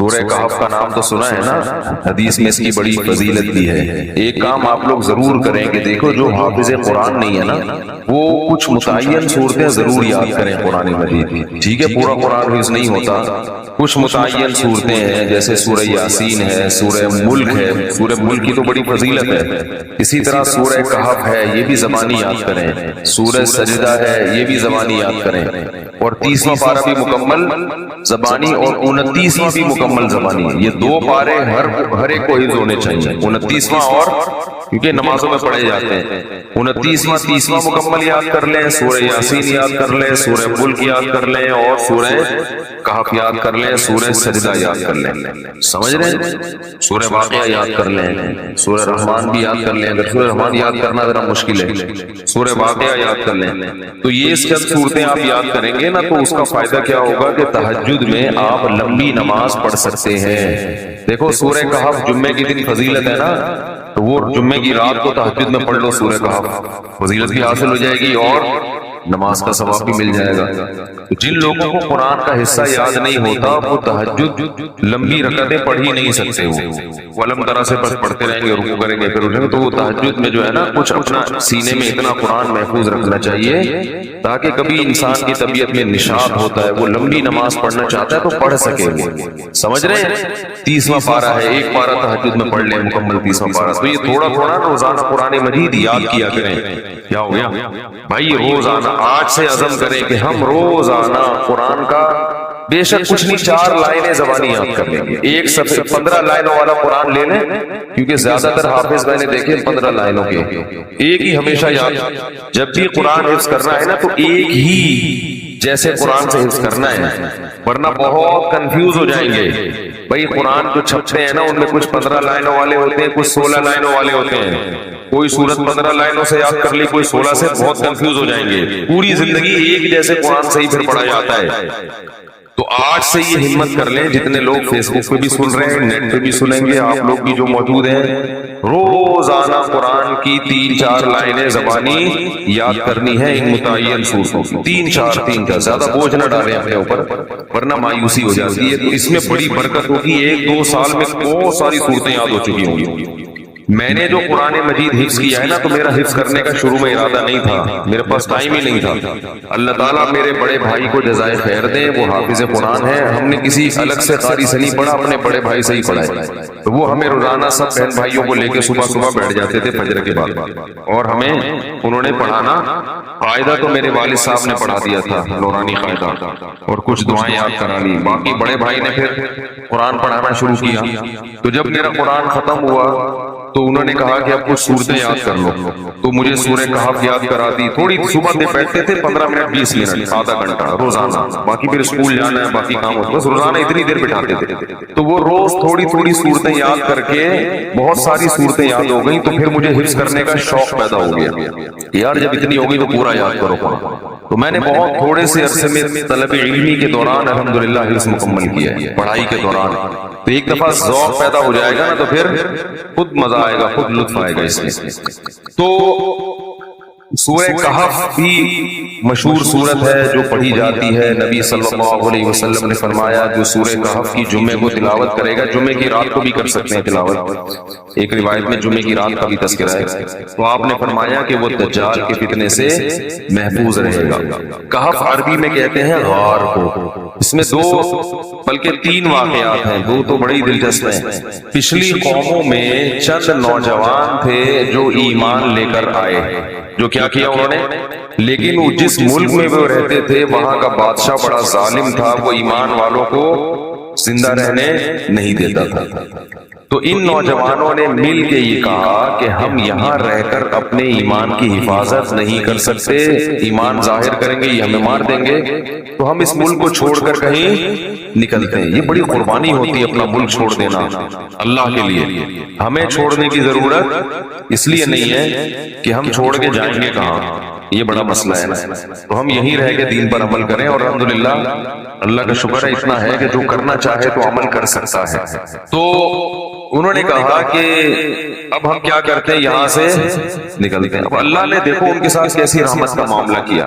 سورہ کہف کا نام تو سنا ہے نا، حدیث میں اس کی بڑی فضیلت بھی ہے۔ ایک کام آپ لوگ ضرور کریں کہ دیکھو جو حافظ قرآن نہیں ہے نا وہ کچھ متعین صورتیں ضرور یاد کریں قرآن مجید کی، ٹھیک ہے؟ پورا قرآن حفظ نہیں ہوتا، کچھ متعین صورتیں ہیں جیسے سورہ یاسین ہے، سورہ ملک ہے، سورہ ملک کی تو بڑی فضیلت ہے، اسی طرح سورہ کہف ہے، یہ بھی زبانی یاد کریں، سورہ سجدہ ہے یہ بھی زبانی یاد کریں، اور 30واں پارہ بھی مکمل زبانی اور 29واں بھی مکمل زبانی۔ یہ دو پارے ہر ایک کو حفظ ہونے چاہیے، 29واں اور کیونکہ نمازوں میں پڑھے جاتے ہیں، 29واں 30واں مکمل یاد کر لیں، سورہ یاسین یاد کر لیں، سورہ ملک یاد کر لیں، اور سورہ کہف یاد کر لیں، سورہ سجدہ یاد کر لیں، سمجھ رہے ہیں؟ سورہ واقعہ یاد کر لیں، سورہ رحمان بھی یاد کر لیں، اگر سورہ رحمان یاد کرنا ذرا مشکل ہے، سورہ واقعہ یاد کر لیں۔ تو یہ چند صورتیں آپ یاد کریں گے نا تو اس کا فائدہ کیا ہوگا کہ تہجد میں آپ لمبی نماز پڑھ سکتے ہیں۔ دیکھو سورہ کہف جمعے کی دن فضیلت ہے نا، تو وہ جمعے کی رات کو تہجد میں پڑھ لو سورہ کہف، فضیلت بھی حاصل ہو جائے گی اور نماز کا ثواب بھی مل جائے گا۔ جن لوگوں کو قرآن کا حصہ یاد نہیں ہوتا وہ تہجد لمبی رکعتیں پڑھ ہی نہیں سکتے، وہ علم طرح سے بس پڑھتے رہیں گے، رکوع کریں گے پھر اٹھیں گے، تو وہ تہجد میں جو ہے نا کچھ اپنا سینے میں اتنا قرآن محفوظ رکھنا چاہیے تاکہ کبھی انسان کی طبیعت میں نشاط ہوتا ہے، وہ لمبی نماز پڑھنا چاہتا ہے تو پڑھ سکے وہ، سمجھ رہے ہیں؟ 30واں پارہ ہے، ایک پارہ تہجد میں پڑھ لیں مکمل 30واں پارہ، تو یہ تھوڑا تھوڑا روزانہ قرآن مجید یاد کیا کریں۔ کیا ہو گیا بھائی؟ روزانہ آج سے عزم کریں کہ ہم روزانہ قرآن کا بے شک کچھ نہیں 4 لائنیں زبانی یاد کر لیں گے، ایک صفحے 15 لائنوں والا قرآن لے لیں، کیونکہ زیادہ تر حافظ میں نے دیکھے 15 لائنوں کے، ایک ہی ہمیشہ یاد، جب بھی قرآن حفظ کرنا ہے نا تو ایک ہی جیسے قرآن سے حفظ کرنا ہے، ورنہ بہت کنفیوز ہو جائیں گے۔ بھائی قرآن جو چھپتے ہیں نا ان میں کچھ 15 لائنوں والے ہوتے ہیں، کچھ 16 لائنوں والے ہوتے ہیں، کوئی سورت 15 لائنوں سے یاد کر لی، کوئی 16 سے، بہت کنفیوز ہو جائیں گے، پوری زندگی ایک جیسے قرآن سے ہی پھر پڑھا جاتا ہے۔ تو آج سے یہ ہمت کر لیں، جتنے لوگ فیس بک پہ بھی سن رہے ہیں، نیٹ پہ بھی سنیں گے، آپ لوگ بھی جو موجود ہیں، روزانہ قرآن کی 3-4 لائنیں زبانی یاد کرنی ہے ان متعین صورتوں کی، 3-4 زیادہ بوجھ نہ ڈالیں اپنے اوپر ورنہ مایوسی ہو جاتی ہے۔ تو اس میں بڑی برکت ہوگی، 1-2 سال میں بہت ساری صورتیں یاد ہو چکی ہوں گی۔ میں نے جو قرآن مجید حفظ کیا ہے نا تو میرا حفظ کرنے کا شروع میں ارادہ نہیں تھا، میرے پاس ٹائم ہی نہیں تھا۔ اللہ تعالیٰ میرے بڑے بھائی کو جزائے خیر دیں، وہ حافظ قرآن ہے، ہم نے کسی الگ سے قاری سے نہیں پڑھا، اپنے بڑے بھائی سے ہی پڑھا ہے، تو وہ ہمیں روزانہ سب بہن بھائیوں کو لے کے صبح بیٹھ جاتے تھے فجر کے بعد، اور ہمیں انہوں نے پڑھانا، قاعدہ تو میرے والد صاحب نے پڑھا دیا تھا نورانی قاعدہ، اور کچھ دعائیں یاد کرا لی، باقی بڑے بھائی نے پھر قرآن پڑھانا شروع کیا۔ تو جب میرا قرآن ختم ہوا تو انہوں نے کہا کہ اب کچھ صورتیں یاد کر لو، تو مجھے سورہ کہف یاد کرا دی، تھوڑی صبح سے بیٹھتے تھے 15 منٹ 20 منٹ آدھا گھنٹہ روزانہ، باقی پھر اسکول جانا ہے باقی کام ہوتا، بس روزانہ اتنی دیر بٹھاتے تھے، تو وہ روز تھوڑی تھوڑی صورتیں یاد کر کے بہت ساری صورتیں یاد ہو گئیں، تو پھر مجھے حفظ کرنے کا شوق پیدا ہو گیا، یار جب اتنی ہوگی تو پورا یاد کرو قرآن۔ تو میں نے بہت تھوڑے سے عرصے میں طلب علمی کے دوران الحمدللہ حفظ مکمل کیا ہے، پڑھائی کے دوران، تو ایک دفعہ ذوق پیدا ہو جائے گا نا تو پھر خود مزہ آئے گا، خود لطف آئے گا اس میں۔ تو سورہ کہف بھی مشہور سورت ہے جو پڑھی جاتی ہے، نبی صلی اللہ علیہ وسلم نے فرمایا جو سورہ کہف کی جمعے کو تلاوت کرے گا، جمعے کی رات کو بھی کر سکتے ہیں تلاوت، ایک روایت میں جمعے کی رات کا بھی تذکرہ ہے، تو آپ نے فرمایا کہ وہ دجال کے فتنے سے محفوظ رہے گا۔ کہف عربی میں کہتے ہیں غار کو، اس میں 2 بلکہ 3 واقعات ہیں، 2 تو بڑی دلچسپ ہیں۔ پچھلی قوموں میں چند نوجوان تھے جو ایمان لے کر آئے، جو کیا انہوں نے، لیکن وہ جس ملک میں وہ رہتے تھے وہاں کا بادشاہ بڑا ظالم تھا، وہ ایمان والوں کو زندہ رہنے نہیں دیتا تھا۔ تو ان نوجوانوں نے مل کے یہ کہا کہ ہم یہاں رہ کر اپنے ایمان کی حفاظت نہیں کر سکتے، ایمان ظاہر کریں گے یہ ہمیں مار دیں گے، تو ہم اس ملک کو چھوڑ کر کہیں نکلتے ہیں۔ یہ بڑی قربانی ہوتی ہے اپنا ملک چھوڑ دینا اللہ کے لیے، ہمیں چھوڑنے کی ضرورت اس لیے نہیں ہے کہ ہم چھوڑ کے جائیں گے کہاں، یہ بڑا مسئلہ ہے نا، تو ہم یہیں رہ کے دین پر عمل کریں، اور الحمدللہ اللہ کا شکر ہے اتنا ہے کہ جو کرنا چاہے تو عمل کر سکتا ہے۔ تو انہوں نے کہا کہ اب ہم کیا کرتے ہیں، یہاں سے نکلتے ہیں۔ اب اللہ نے دیکھو ان کے ساتھ کیسی رحمت کا معاملہ کیا۔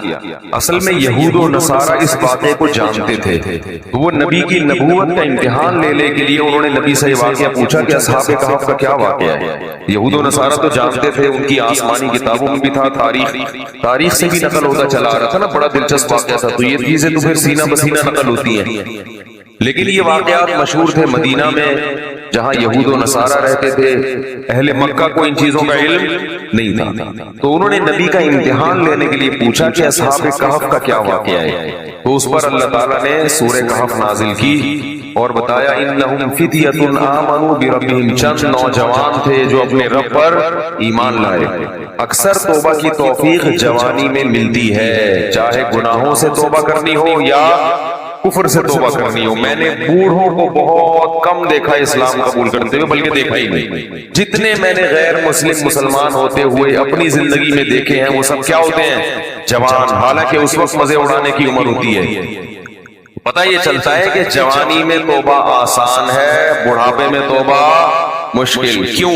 اصل میں یہود و نصارہ اس واقعے کو جانتے تھے، تو وہ نبی کی نبوت کا امتحان لینے کے لیے انہوں نے نبی سے یہ واقعہ پوچھا کہ اصحاب کہف کا کیا واقعہ ہے۔ یہود و نصارہ تو جانتے تھے، ان کی آسمانی کتابوں میں بھی تھا، تاریخ سے بھی نقل ہوتا چلا آ رہا تھا نا، بڑا دلچسپ واقعہ تھا، تو یہ چیزیں تو پھر سینہ بسینہ نقل ہوتی ہیں۔ لیکن یہ واقعات مشہور تھے مدینہ میں، جہاں یہود و نصارہ رہتے تھے، اہل مکہ کو ان چیزوں کا علم نہیں تھا، تو انہوں نے نبی کا امتحان لینے کے لیے پوچھا کہ اصحاب کہف کا کیا واقعہ ہے۔ تو اس پر اللہ تعالیٰ نے سورہ کہف نازل کی اور بتایا انہم فتیۃ آمنوا بربہم، چند نوجوان تھے جو اپنے رب پر ایمان لائے۔ اکثر توبہ کی توفیق جوانی میں ملتی ہے، چاہے گناہوں سے توبہ کرنی ہو یا کفر سے توبہ کرنی ہو۔ میں نے بوڑھوں کو بہت کم دیکھا اسلام قبول کرتے ہوئے، بلکہ دیکھا ہی نہیں۔ جتنے میں نے غیر مسلمان ہوتے ہوئے اپنی زندگی میں دیکھے ہیں، وہ سب کیا ہوتے ہیں؟ جوان، حالانکہ اس وقت مزے اڑانے کی عمر ہوتی ہے۔ پتہ یہ چلتا ہے کہ جوانی میں توبہ آسان ہے، بڑھاپے میں توبہ مشکل۔ کیوں؟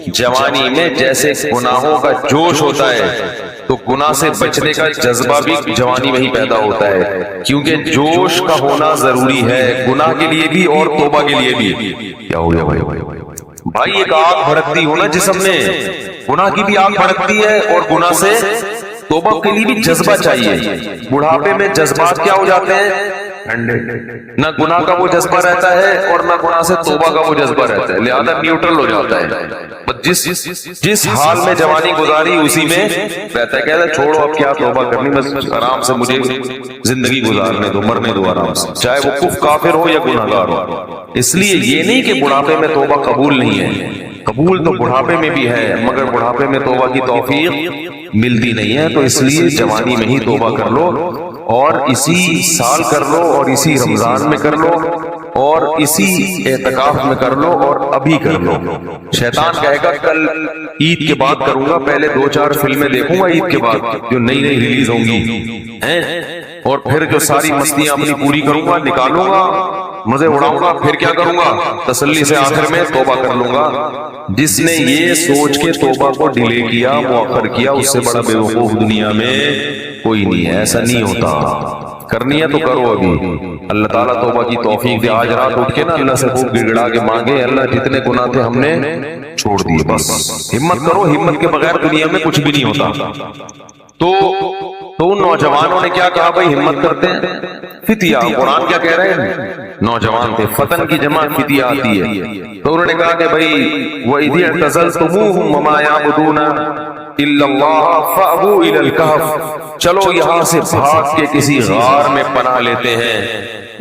جوانی میں جیسے گناہوں کا جوش ہوتا ہے تو گناہ سے بچنے کا جذبہ بھی جوانی میں ہی پیدا ہوتا ہے، کیونکہ جوش کا ہونا ضروری ہے، گناہ کے لیے بھی اور توبہ کے لیے بھی۔ کیا ہو گیا بھائی؟ ایک آگ بھڑکتی ہو نا جسم میں، گناہ کی بھی آگ بھڑکتی ہے اور گناہ سے توبہ کے لیے بھی جذبہ چاہیے۔ بڑھاپے میں جذبات کیا ہو جاتے ہیں؟ نہ گناہ کا وہ جذبہ رہتا ہے اور نہ گناہ سے توبہ کا وہ جذبہ رہتا ہے، لہذا نیوٹرل ہو جاتا ہے۔ جس حال میں جوانی گزاری اسی میں رہتا ہے، کہتا ہے چھوڑو اب کیا توبہ کرنی، بس آرام سے مجھے زندگی گزارنے دو، مرنے دو آرام سے، چاہے وہ کفر کافر ہو یا گناہگار ہو۔ اس لیے یہ نہیں کہ بڑھاپے میں توبہ قبول نہیں ہے، قبول تو بڑھاپے میں بھی ہے، مگر بڑھاپے میں توبہ کی توفیق ملتی نہیں ہے، تو اس لیے جوانی میں ہی توبہ کر لو، اور اسی سال کر لو، اور اسی رمضان میں کر لو، اور اسی اعتکاف میں کر لو، اور ابھی کر لو۔ شیطان کہے گا کل عید کے بعد کروں گا، پہلے 2-4 فلمیں دیکھوں گا عید کے بعد جو نئی ریلیز ہوں گی، اور پھر جو ساری مستیاں اپنی پوری کروں گا، نکالوں گا، مزے اڑاؤں گا، پھر کیا کروں گا؟ تسلی سے آخر میں توبہ کر لوں گا۔ جس نے یہ سوچ کے توبہ کو ڈیلے کیا، مؤخر کیا، اس سے بڑا بیوقوف دنیا میں کوئی نہیں ہے۔ ایسا نہیں ہوتا، کرنی ہے تو کرو ابھی۔ اللہ تعالیٰ توبہ کی توفیق دے۔ آج رات اٹھ کے نا اللہ سے خوب گڑگڑا کے مانگے، اللہ جتنے گناہ تھے ہم نے چھوڑ دیے، بس ہمت کرو، ہمت کے بغیر دنیا میں کچھ بھی نہیں ہوتا۔ تو ان نوجوانوں نے کیا کہا؟ بھائی ہمت کرتے ہیں، فتیہ، قرآن کیا کہہ رہے ہیں؟ نوجوان تھے، فتن کی جمع فتیہ آتی ہے، تو انہوں نے کہا کہ بھائی وَإِذِ اعْتَزَلْتُمُوهُمْ وَمَا يَعْبُدُونَ إِلَّا اللَّهَ فَأْوُوا إِلَى الْكَهْفِ، چلو یہاں سے بھاگ کے کسی غار میں پناہ لیتے ہیں،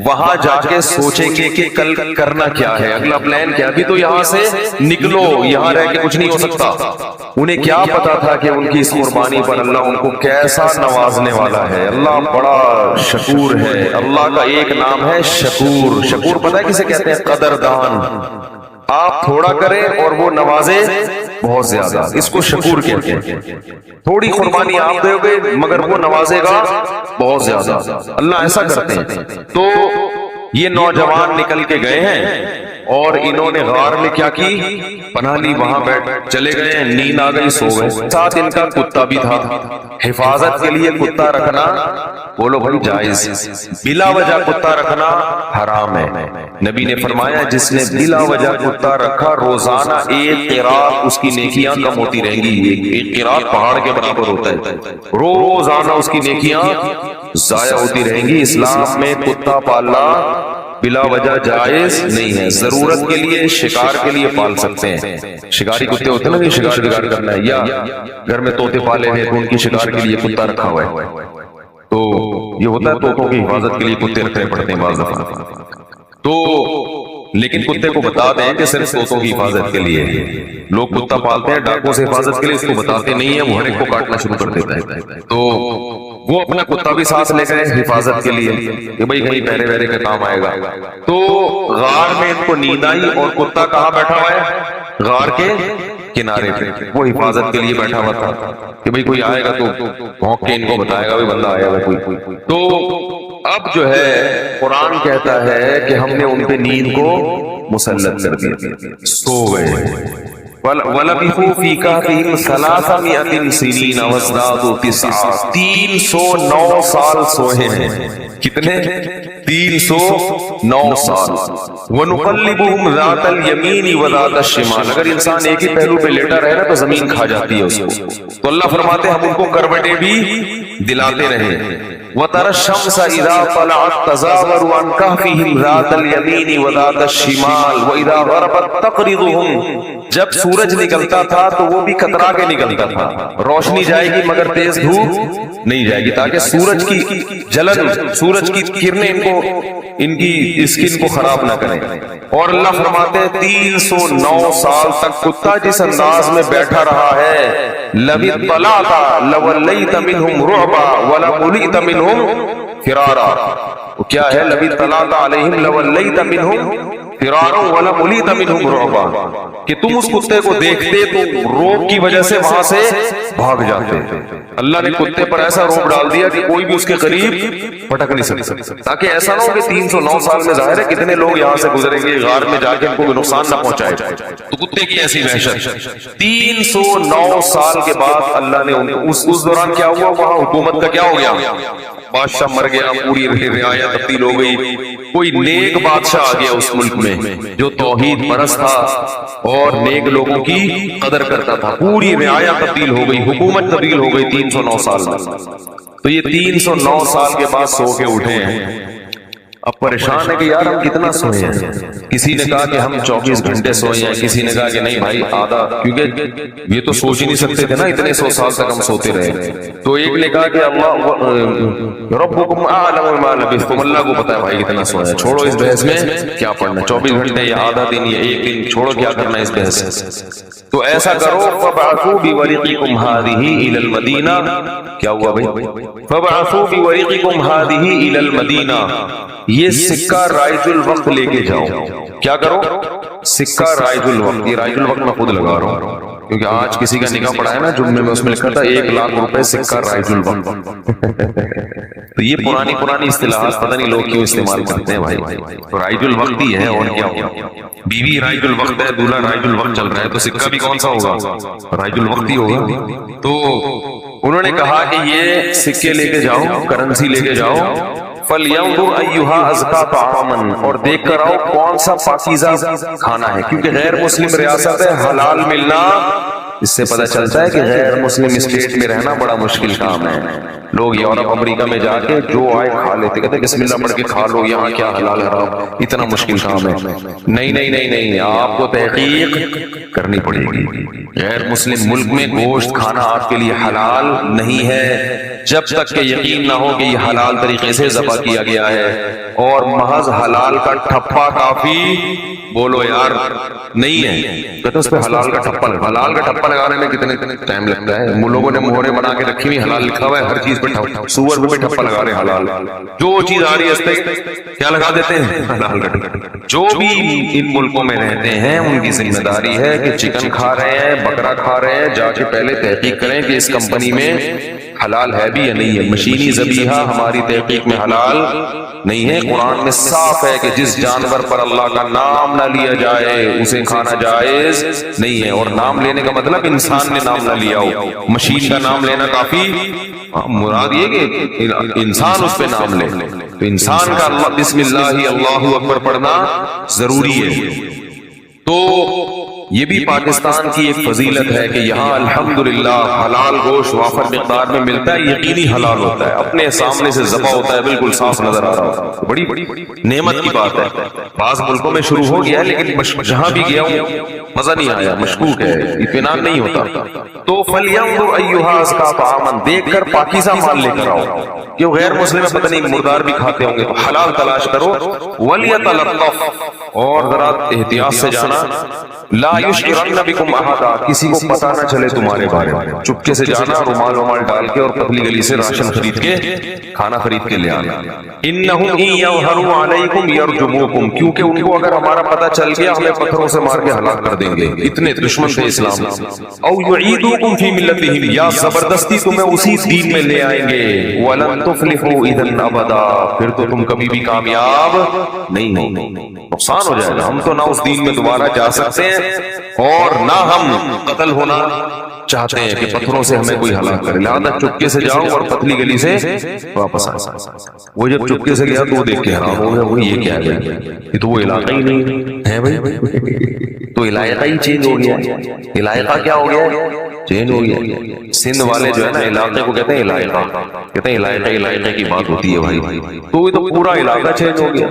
وہاں جا کے سوچیں گے کہ کل کرنا کیا ہے، اگلا پلان کیا، ابھی تو یہاں سے نکلو، یہاں رہ کے کچھ نہیں ہو سکتا۔ انہیں کیا پتا تھا کہ ان کی اس قربانی پر اللہ ان کو کیسا نوازنے والا ہے۔ اللہ بڑا شکور ہے، اللہ کا ایک نام ہے شکور۔ شکور پتہ ہے کسے کہتے ہیں؟ قدردان۔ آپ تھوڑا کریں اور وہ نوازے بہت زیادہ، اس کو شکور کہتے ہیں۔ تھوڑی قربانی آپ دو گے مگر وہ نوازے گا بہت زیادہ، اللہ ایسا کرتے ہیں۔ تو یہ نوجوان نکل کے گئے ہیں اور انہوں نے غار میں کیا کی؟ پناہ لی، وہاں بیٹھ چلے گئے، نیند آ گئی، سو گئے۔ ساتھ ان کا کتا بھی تھا، حفاظت کے لیے کتا رکھنا بولو بھائی جائز، بلا وجہ کتا رکھنا حرام ہے۔ نبی نے فرمایا جس نے بلا وجہ کتا رکھا، روزانہ ایک قرات اس کی نیکیاں کم ہوتی رہیں گی، ایک قرات پہاڑ کے برابر ہوتا ہے، روزانہ اس کی نیکیاں ضائع ہوتی رہیں گی۔ اسلام میں کتا پالنا بلا وجہ جائز نہیں ہے، ضرورت کے لیے، شکار کے لیے پال سکتے ہیں۔ شکاری کتے ہوتے ہیں نا کہ شکار کرنا ہے، یا گھر میں طوطے پالے ہیں تو ان کی شکار کے لیے کتا رکھا ہوا ہے، تو یہ ہوتا ہے طوطوں کی حفاظت کے لیے کتے رکھنے پڑتے ہیں بعض دفعہ۔ تو لیکن کتے کو بتا دیں کہ صرف طوطوں کی حفاظت کے لیے، لوگ کتا پالتے ہیں ڈاکوں سے حفاظت کے لیے، اس کو بتاتے نہیں ہیں، وہ ہر ایک کو کاٹنا شروع کر دیتا ہے۔ تو وہ اپنا کتا بھی ساتھ لے گئے حفاظت کے لیے کہ بھائی کہیں پہرے وہرے کا کام آئے گا۔ تو غار میں ان کو نیند آئی اور کتا کہاں بیٹھا ہوا ہے؟ غار کے کنارے پہ، وہ حفاظت کے لیے بیٹھا ہوا تھا کہ بھئی کوئی آئے گا تو بھونک کے ان کو بتائے گا بھئی بندہ آیا ہے کوئی۔ تو اب جو ہے قرآن کہتا ہے کہ ہم نے ان پہ نیند کو مسلط کر دیا، سو گئے۔ وَلَبِثُوا فِي كَهْفِهِمْ 300 سِنِينَ وَازْدَادُوا تِسْعًا، 309 سال سوئے ہیں۔ کتنے؟ 309 سال۔ وَنُقَلِّبُهُمْ ذَاتَ الْيَمِينِ وَذَاتَ الشِّمَالِ، اگر انسان ایک ہی پہلو پہ لیٹا رہے نا تو زمین کھا جاتی ہے اس کو، تو اللہ فرماتے ہیں ہم ان کو کروٹیں بھی دلاتے رہے۔ وَتَرَى الشَّمْسَ إِذَا طَلَعَتْ تَزَاوَرُ عَنْ كَهْفِهِمْ ذَاتَ الْيَمِينِ وَذَاتَ الشِّمَالِ وَإِذَا غَرَبَتْ تَقْرِضُهُمْ، جب سورج نکلتا تھا تو وہ بھی کترا کے نکلتا تھا، روشنی جائے گی مگر تیز دھوپ نہیں جائے گی، تاکہ سورج کی جلن، سورج کی کرنیں ان کی اسکن کو خراب نہ کریں۔ اور اللہ فرماتے ہیں 309 سال تک کتا جس انداز میں بیٹھا رہا ہے، لَوِ اطَّلَعْتَ لَوَلَّيْتَ مِنْهُمْ رُعْبًا وَلَمُلِئْتَ مِنْهُمْ فِرَارًا، وہ کیا ہے؟ لَوِ اطَّلَعْتَ عَلَيْهِمْ لَوَلَّيْتَ مِنْهُمْ فِرَارًا وَلَمُلِئْتَ مِنْهُمْ رُعْبًا، کہ تم اس کتے کو دیکھتے تو روب کی وجہ سے وہاں سے بھاگ جاتے۔ اللہ نے کتے پر ایسا روب ڈال دیا کہ کوئی بھی اس کے قریب پٹک نہیں سکتا، تاکہ ایسا نہ ہو کہ 309 سال میں ظاہر ہے کتنے لوگ یہاں سے گزریں گے، غار میں جا کے ان کو نقصان نہ پہنچائے، تو کتے کی ایسی وحشت۔ 309 سال کے بعد اللہ نے ان کو اس دوران کیا ہوا؟ وہاں حکومت کا کیا ہو گیا؟ بادشاہ مر گیا، پوری رعایا تبدیل ہو گئی، کوئی نیک بادشاہ آ گیا اس ملک میں جو توحید پرست تھا اور نیک لوگوں کی قدر کرتا تھا، پوری رعایا تبدیل ہو گئی، حکومت تبدیل ہو گئی 309 سال میں۔ تو یہ 309 سال کے بعد سو کے اٹھے ہیں، اب پریشان ہے کہ یار ہم کتنا سوئے ہیں۔ کسی نے کہا کہ ہم 24 گھنٹے سوئے ہیں، کسی نے کہا کہ نہیں بھائی آدھا، کیونکہ یہ تو سوچ ہی نہیں سکتے تھے نا اتنے 100 سال تک ہم سوتے رہے۔ تو ایک نے کہا کہ اللہ ربکم اعلم بما لبثتم، اللہ کو پتا ہے بھائی کتنا سوئے ہیں، چھوڑو اس بحث میں کیا پڑھنا، 24 گھنٹے یا آدھا دن یا ایک دن، چھوڑو کیا کرنا اس بحث سے۔ تو ایسا کرو فبعثوا بورقکم هذه الى المدینہ، کیا ہوا بھائی؟ فبعثوا بورقکم هذه الى المدینہ، یہ سکہ رائج الوقت لے کے جاؤ۔ کیا کرو؟ سکہ رائج الوقت، یہ رائج الوقت میں خود لگا رہا ہوں کیونکہ آج کسی کا نکاح پڑا ہے نا جمعے میں، اس میں لکھا تھا 1 لاکھ روپے سکہ رائج الوقت۔ تو یہ پرانی اصطلاحات پتہ نہیں لوگ کیوں استعمال کرتے ہیں بھائی، تو رائج الوقت ہی ہے اور کیا ہوگا؟ بیوی رائج الوقت ہے، دولہا رائج الوقت چل رہا ہے، تو سکہ بھی کون سا ہوگا؟ رائج الوقت ہی ہوگا۔ تو انہوں نے کہا کہ یہ سکے لے کے جاؤ، کرنسی لے کے جاؤ، فَلْيَنْظُرْ أَيُّهَا أَزْكَىٰ طَعَامًا، اور دیکھ کر آؤ کون سا پاکیزہ کھانا ہے، کیونکہ غیر مسلم ریاست ہے، حلال ملنا، اس سے پتہ چلتا ہے کہ غیر مسلم اسٹیٹ میں رہنا بڑا مشکل کام ہے۔ لوگ یورپ امریکہ میں جا کے جو آئے کھا لیتے، کہتے بسم اللہ پڑھ کے کھا لو، یہاں کیا حلال حرام، اتنا مشکل کام ہے۔ نہیں، آپ کو تحقیق کرنی پڑے گی۔ غیر مسلم ملک میں گوشت کھانا آپ کے لیے حلال نہیں ہے جب تک کہ یقین نہ ہو کہ یہ حلال طریقے سے ذبح کیا گیا ہے، اور محض حلال کا ٹھپا کافی بولو یار نہیں ہے، کہتے اس پہ حلال کا ٹھپا لگانے میں کتنے ٹائم لگتا ہے۔ لوگوں نے مہریں بنا کے رکھی ہوئی، حلال لکھا ہوا ہے، ہر چیز پہ سور پہ ٹھپا لگا رہے ہیں حلال، جو چیز آ رہی ہے اس پہ کیا لگا دیتے ہیں؟ حلال کا ٹھپا۔ جو بھی ان ملکوں میں رہتے ہیں ان کی ذمہ داری ہے کہ چکن کھا رہے ہیں، بکرا کھا رہے ہیں، جا کے پہلے تحقیق کریں کہ اس کمپنی میں حلال ہے بھی یا نہیں ہے۔ مشینی ذبیحہ ہماری تحقیق میں حلال نہیں ہے۔ قرآن میں صاف ہے کہ جس جانور پر اللہ کا نام نہ لیا جائے اسے کھانا جائز نہیں ہے، اور نام لینے کا مطلب انسان نے نام نہ لیا ہو، مشین کا نام لینا کافی، مراد یہ کہ انسان اس پہ نام لے، تو انسان کا اللہ بسم اللہ اللہ اکبر پڑھنا ضروری ہے۔ تو یہ بھی پاکستان کی ایک فضیلت ہے کہ یہاں الحمدللہ حلال گوشت وافر مقدار میں ملتا ہے، یقینی حلال ہوتا ہے، اپنے سامنے سے ذبح ہوتا ہے، بالکل صاف نظر آ رہا ہوتا ہے، بڑی نعمت کی بات ہے۔ بعض ملکوں میں شروع ہو گیا ہے لیکن جہاں بھی گیا ہوں مزہ نہیں آیا، مشکوک ہے، اطمینان نہیں ہوتا۔ تو فَلْيَنْظُرْ أَيُّهَا أَزْكَىٰ طَعَامًا، دیکھ کر پاکیزہ مال لے کر آؤ، کہ غیر مسلم پتہ نہیں مردار بھی کھاتے ہوں گے، تو حلال تلاش کرو۔ وَلْيَتَلَطَّفْ، اور ذرا احتیاط سے جانا، لا یشعرن بکم احدا، کسی کو پتہ نہ چلے تمہارے بارے میں، چپکے سے جانا، رومال ومال ڈال کے اور پتلی گلی سے راشن خرید کے، کھانا خرید کے لے آنا۔ انہم ان یظہروا علیکم یرجموکم، کیونکہ ان کو اگر ہمارا پتہ چل گیا ہمیں پتھروں سے مار کے ہلاک کر دیں گے، اتنے دشمن تھے اسلام۔ او یعیدوکم فی ملتہم، یا زبردستی تمہیں اسی دین میں لے آئیں گے۔ ولن تفلحوا اذا ابدا، پھر تو تم کبھی بھی کامیاب نہیں ہو، نقصان ہو جائے گا۔ ہم تو نہ اس دین میں دوبارہ جا سکتے ہیں اور نہ ہم قتل ہونا چاہتے ہیں کہ پتھروں سے ہمیں کوئی ہلاک کرے، لہذا چپکے سے جاؤ اور پتلی گلی سے واپس آ۔ وہ جب چپکے سے گیا تو وہ دیکھ کے حیران ہو گیا، وہ یہ کیا ہے، یہ تو وہ علاقہ ہی نہیں ہے بھائی، تو علاقہ ہی چینج ہو گیا۔ علاقہ کیا ہو گیا؟ چینج ہو گیا۔ سندھ والے جو ہے نا علاقے کو کہتے ہیں علاقہ، کہتے ہیں علاقے کی بات ہوتی ہے بھائی، تو یہ تو پورا علاقہ چینج ہو گیا۔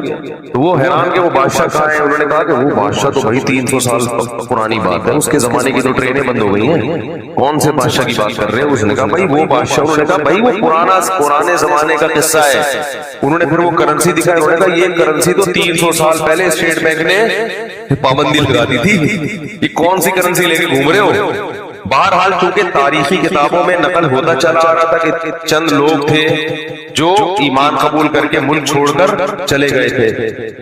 تو وہ حیران کہ وہ بادشاہ کہاں ہے؟ انہوں نے کہا کہ وہ بادشاہ تو بھائی 300 سال پرانی بات ہے، اس کے زمانے کی تو ٹرینیں بند ہو گئی ہیں، کون سے بادشاہ کی بات کر رہے ہیں؟ اس نے کہا بھائی وہ بادشاہ، انہوں نے کہا بھائی وہ پرانے زمانے کا قصہ ہے۔ انہوں نے پھر وہ کرنسی دکھائی، انہوں نے کہا یہ کرنسی تو 300 سال پہلے اسٹیٹ بینک نے پابندی لگا دی تھی، یہ کون سی کرنسی لے کے گھوم رہے ہو؟ بہرحال چونکہ تاریخی کتابوں میں نقل ہوتا چلا آ رہا تھا کہ چند لوگ تھے جو ایمان قبول کر کے ملک چھوڑ کر چلے گئے تھے،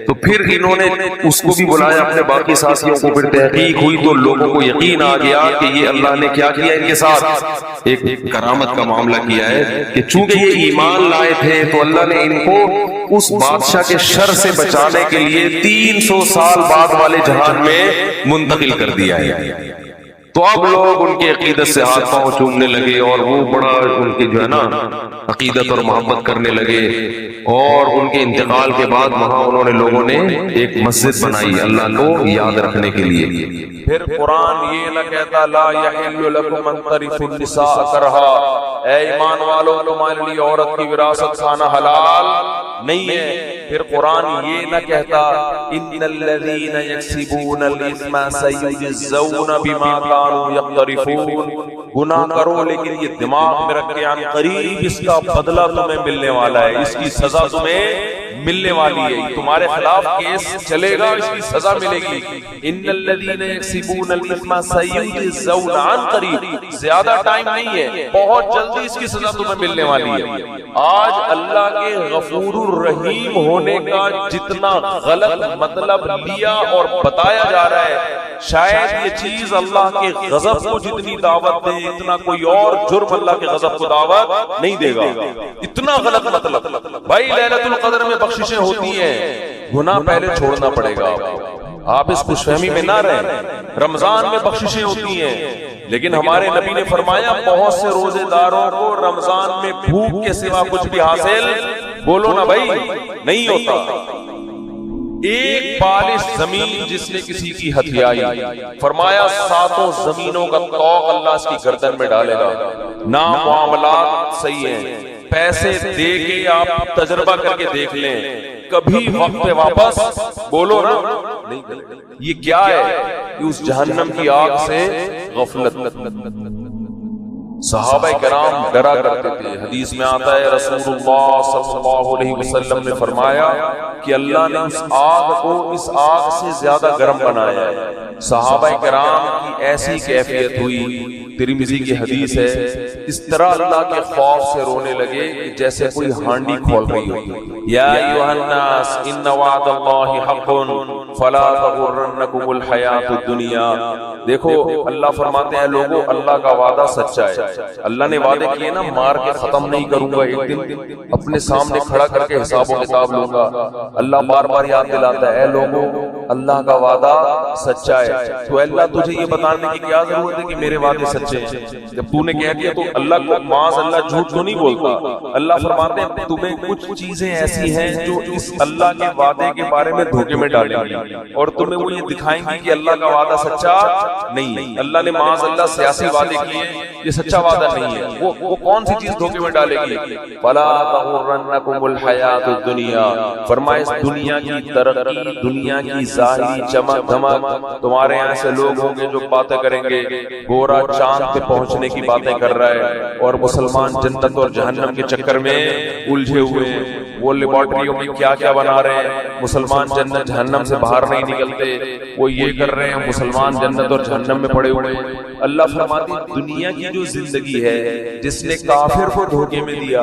تو پھر انہوں نے اس کو بھی بلایا اپنے باقی ساتھیوں کو، پھر تحقیق ہوئی تو لوگوں کو یقین آ گیا کہ یہ اللہ نے کیا کیا ان کے ساتھ، ایک کرامت کا معاملہ کیا ہے کہ چونکہ یہ ایمان لائے تھے تو اللہ نے ان کو اس بادشاہ کے شر سے بچانے کے لیے 300 سال بعد والے جہان میں منتقل کر دیا ہے۔ تو اب لوگ ان کے عقیدت سے ہاتھ پاؤں چومنے لگے اور وہ بڑا ان کی جو ہے نا عقیدت اور محبت کرنے لگے، اور ان کے انتقال کے بعد وہاں انہوں نے لوگوں نے ایک مسجد بنائی اللہ کو یاد رکھنے کے لیے۔ پھر قرآن یہ نہ کہتا لا یحل لکم ان ترثوا النساء کرہا، اے ایمان والو تمہارے لیے عورت کی وراثت کھانا حلال نہیں ہے۔ پھر قرآن یہ نہ کہتا ان الذین یکسبون الاثم سیجزون بما كانوا یقترفون، گناہ کرو لیکن یہ دماغ میں رکھ کے عن قریب اس کا بدلہ تمہیں ملنے والا ہے، اس کی سزا تمہیں ملنے والی ہے، تمہارے خلاف کیس چلے گا، اس کی سزا ملے گی۔ ان الذین یکسبون الاثم سیجزون عن قریب، زیادہ ٹائم نہیں ہے، بہت جلدی اس کی سزا تمہیں ملنے والی ہے۔ آج اللہ کے غفور الرحیم ہونے کا جتنا غلط مطلب لیا اور بتایا جا رہا ہے، شاید یہ چیز اللہ کے غضب کو جتنی دعوت دے اتنا کوئی اور جرم اللہ کے غضب کو دعوت نہیں دے گا، اتنا غلط مطلب۔ بھائی لیلۃ القدر میں بخششیں ہوتی ہیں، گناہ پہلے چھوڑنا پڑے گا آپ اس خوش فہمی میں نہ رہیں۔ رمضان میں بخششیں ہوتی ہیں، لیکن ہمارے نبی نے فرمایا بہت سے روزے داروں کو رمضان میں بھوک کے سوا کچھ بھی حاصل، بولو نا بھائی، نہیں ہوتا۔ ایک بالش زمین جس نے کسی کی ہتھیائی، فرمایا 7 زمینوں کا طوق اللہ اس کی گردن میں ڈالے گا۔ نہ معاملات صحیح ہیں، پیسے دے کے آپ تجربہ کر کے دیکھ لیں، کبھی وقت پہ واپس بولو نا نہیں۔ یہ کیا ہے؟ کہ اس جہنم کی آگ سے غفلت۔ صحابہ کرام ڈرا کرتے تھے، حدیث میں آتا ہے رسول اللہ صلی اللہ علیہ وسلم نے فرمایا کہ اللہ نے اس آگ کو اس آگ سے زیادہ گرم بنایا ہے۔ صحابہ کرام کی ایسی کیفیت ہوئی، ترمذی کی حدیث ہے، اس طرح اللہ کے خوف سے رونے لگے کہ جیسے کوئی ہانڈی کھول رہی ہو۔ یا ایھا الناس ان وعد اللہ حق فلا تغرنکم الحیات الدنیا۔ دیکھو اللہ فرماتے ہیں لوگوں اللہ کا وعدہ سچا ہے، اللہ نے وعدے کیے نا مار کے ختم نہیں کروں گا، ایک دن اپنے سامنے کھڑا کر کے حساب و کتاب لوں گا۔ اللہ بار بار یاد دلاتا ہے اے لوگوں اللہ کا وعدہ سچا ہے، تو اللہ تجھے یہ بتانے کی کیا ضرورت ہے کہ میرے وعدے سچے ہیں؟ جب تو نے کہہ دیا تو اللہ کو معاذ اللہ جھوٹ تو نہیں بولتا۔ اللہ فرماتے ہیں تمہیں کچھ چیزیں ایسی ہیں جو اس اللہ کے وعدے کے بارے میں دھوکے میں ڈالیں گی اور تمہیں وہ یہ دکھائیں گی کہ اللہ کا وعدہ سچا نہیں ہے۔ اللہ نے معاذ اللہ سیاسی وعدے کیے، یہ سچا وعدہ نہیں ہے۔ وہ کون سی چیز دھوکے میں ڈالے گی؟ فلا تغرنکم الحیات الدنیا، فرمائے اس دنیا کی ترقی، دنیا کی ظاہری چمک دھمک، تمہارے یہاں سے لوگ ہوں گے جو باتیں کریں گے گورا چاند پہ پہنچنے کی باتیں کر رہا ہے اور مسلمان جنت اور جہنم کے چکر میں الجھے ہوئے ہیں۔ وہ لیبارٹریوں میں کیا کیا بنا رہے ہیں، مسلمان جنت جہنم سے باہر نہیں نکلتے، وہ یہ کر رہے ہیں، مسلمان جنت اور جہنم میں پڑے ہوئے ہیں۔ اللہ فرماتے ہیں دنیا کی جو زندگی ہے جس نے کافر کو دھوکے میں دیا،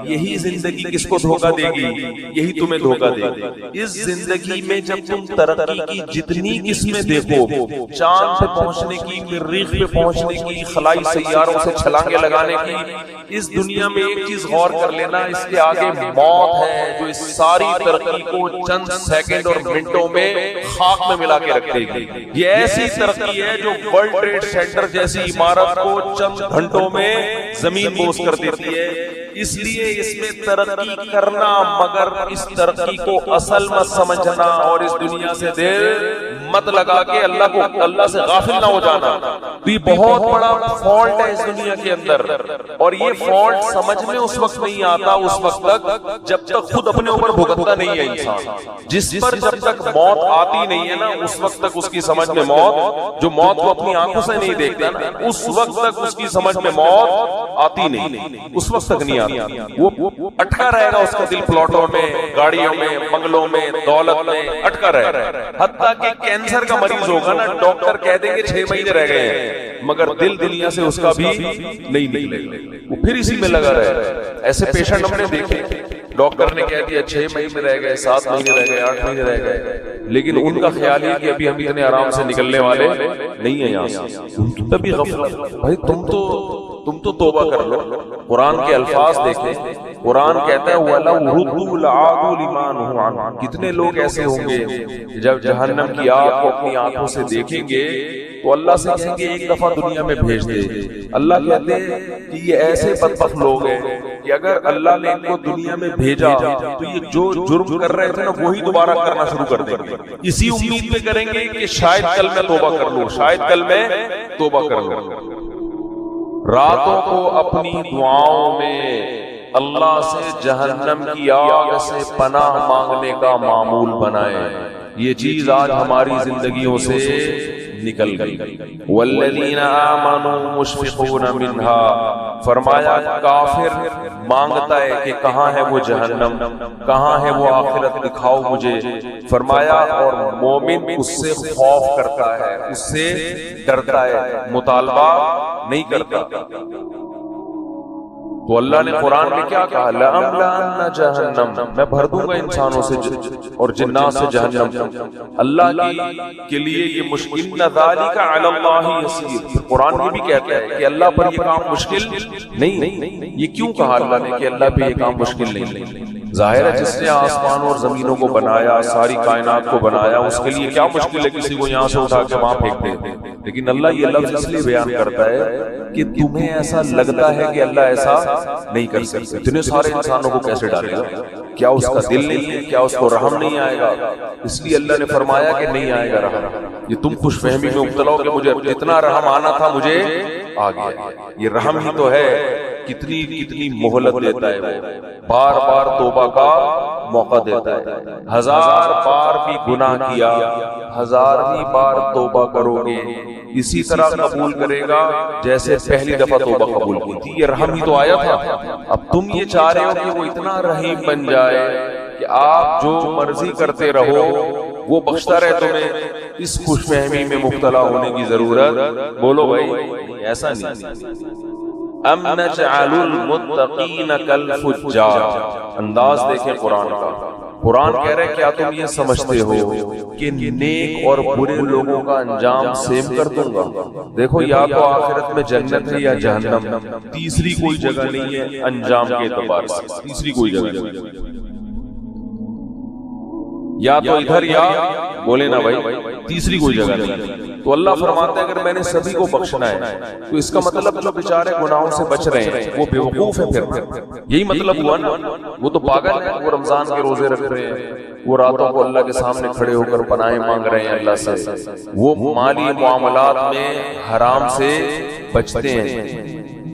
یہی زندگی کس کو دھوکہ دے گی؟ یہی تمہیں دھوکہ دے گی۔ اس زندگی میں جب تم ترقی کی جتنی قسمیں دیکھو، چاند پہ پہنچنے کی، مریخ پہ پہنچنے کی، خلائی سیاروں سے چھلانگیں لگانے کی، اس دنیا میں ایک چیز غور کر لینا، اس کے آگے موت ہے جو اس ساری ترقی کو چند سیکنڈ اور منٹوں میں خاک میں ملا کے رکھ دے گی۔ یہ ایسی ترقی ہے جو ورلڈ ٹریڈ سینٹر جیسی عمارت کو چند گھنٹوں میں زمین بوس کر دیتی ہے۔ اس لیے اس میں ترقی کرنا، مگر اس ترقی کو اصل مت سمجھنا اور اس دنیا سے دل مت لگا کے اللہ سے غافل نہ ہو جانا۔ تو یہ بہت بڑا فالٹ ہے اس دنیا کے اندر، اور یہ فالٹ سمجھ میں اس وقت نہیں آتا اس وقت تک جب تک خود اپنے اوپر بھگتتا نہیں ہے انسان۔ جس پر جب تک موت آتی نہیں ہے نا، اس وقت تک اس کی سمجھ میں موت، جو موت کو اپنی آنکھوں سے نہیں دیکھتا نا، اس وقت تک اس کی سمجھ میں موت آتی نہیں، اس وقت تک نہیں آتی۔ وہ اٹکا رہے گا، اس کا دل پلاٹوں میں، گاڑیوں میں، بنگلوں میں، دولت میں اٹکا رہے گا۔ حتیٰ کہ کینسر کا مریض ہوگا نا، ڈاکٹر کہہ دیں گے 6 مہینے رہ گئے ہیں، مگر دل دنیا سے اس کا بھی نہیں نکلے گا، وہ پھر اسی میں لگا رہے گا۔ ایسے پیشنٹ ہم نے دیکھے، ڈاکٹر نے کہہ دیا 6 مہینے رہ گئے، 7 مہینے رہ گئے، 8 مہینے رہ گئے، لیکن ان کا خیال ہے کہ ابھی ہم اتنے آرام سے نکلنے والے نہیں ہیں یہاں سے۔ تبھی غفلت، بھائی تم تو توبہ کر لو۔ قرآن کے الفاظ دیکھیں، قرآن کہتا ہے وَلَوْ رُدُّوا لَعَادُوا لِمَا نُهُوا عَنْهُ۔ کتنے لوگ ایسے ہوں گے جب جہنم کی آگ کو اپنی آنکھوں سے دیکھیں گے تو اللہ سے کہیں گے ایک دفعہ دنیا میں بھیج دے۔ اللہ کہتے ہیں کہ یہ ایسے بدبخت لوگ ہیں کہ اگر اللہ نے ان کو دنیا میں بھیجا تو یہ جو جرم کر رہے تھے نا وہی دوبارہ کرنا شروع کر دیں گے، اسی امید پہ کریں گے کہ شاید کل میں توبہ کر لوں، شاید کل میں توبہ کر لوں۔ راتوں کو اپنی دعاؤں میں اللہ سے جہنم کی آگ سے پناہ مانگنے کا معمول بنائیں۔ یہ چیز آج ہماری زندگیوں سے نکل گئی۔ والذین آمنوا مشفقون منها، فرمایا کافر مانگتا ہے کہ کہاں ہے وہ جہنم، کہاں ہے وہ آخرت، دکھاؤ مجھے۔ فرمایا اور مومن اس سے خوف کرتا ہے، اس سے ڈرتا ہے، مطالبہ نہیں کرتا۔ تو اللہ نے قرآن میں کیا کہا؟ لَأَمْلَأَنَّ جَهَنَّمَ، میں بھر دوں گا انسانوں سے اور جنات سے جہنم۔ اللہ کے لیے یہ مشکل، إِنَّ ذَلِكَ عَلَى اللَّهِ يَسِيرٌ۔ پھر قرآن یہ بھی کہتا ہے کہ اللہ پر یہ کام مشکل نہیں۔ یہ کیوں کہا اللہ نے کہ اللہ پہ یہ کام مشکل نہیں؟ ظاہر ہے جس نے آسمان اور زمینوں کو بنایا، ساری کائنات کو بنایا، اس کے لیے کیا مشکل ہے کسی کو یہاں سے اٹھا کے وہاں پھینک دے؟ لیکن اللہ یہ لفظ اس لیے بیان کرتا ہے کہ تمہیں ایسا لگتا ہے کہ اللہ ایسا نہیں کر سکتا۔ اتنے سارے انسانوں کو کیسے ڈالے گا؟ کیا اس کا دل نہیں ہے؟ کیا اس کو رحم نہیں آئے گا؟ اس لیے اللہ نے فرمایا کہ نہیں آئے گا رحم۔ یہ تم خوش فہمی میں مبتلا ہو کہ مجھے جتنا رحم آنا تھا مجھے آ گیا۔ یہ رحم ہی تو ہے، کتنی مہلت دیتا ہے، وہ بار بار توبہ کا موقع دیتا ہے۔ 1000 بار بھی گناہ کیا، 1000ویں بار توبہ کرو گے اسی طرح قبول کرے گا جیسے پہلی دفعہ توبہ قبول کی تھی۔ یہ رحم ہی تو آیا تھا۔ اب تم یہ چاہ رہے ہو کہ وہ اتنا رحیم بن جائے کہ آپ جو مرضی کرتے رہو وہ بخشتا رہے تمہیں۔ اس خوش فہمی میں مبتلا ہونے کی ضرورت، بولو بھائی ایسا نہیں۔ ام نجعل المتقین کالفجار، انداز دیکھیں قرآن کا۔ قرآن کہہ رہے کیا تم یہ سمجھتے ہو کہ نیک اور برے لوگوں کا انجام سیم کر دوں گا؟ دیکھو یا تو آخرت میں جنت ہے یا جہنم، تیسری کوئی جگہ نہیں ہے انجام کے اعتبار سے، تیسری کوئی جگہ نہیں، یا تو ادھر یا بولے نا بھائی تیسری کوئی جگہ نہیں۔ تو اللہ فرماتا ہے اگر میں نے سبھی کو بخشنا ہے تو اس کا مطلب جو بیچارے گناہوں سے بچ رہے ہیں وہ بے وقوف ہیں، پھر یہی مطلب ہوا نا۔ وہ تو پاگل ہیں، وہ رمضان کے روزے رکھ رہے ہیں، وہ راتوں کو اللہ کے سامنے کھڑے ہو کر پناہیں مانگ رہے ہیں اللہ سے، وہ مالی معاملات میں حرام سے بچتے ہیں،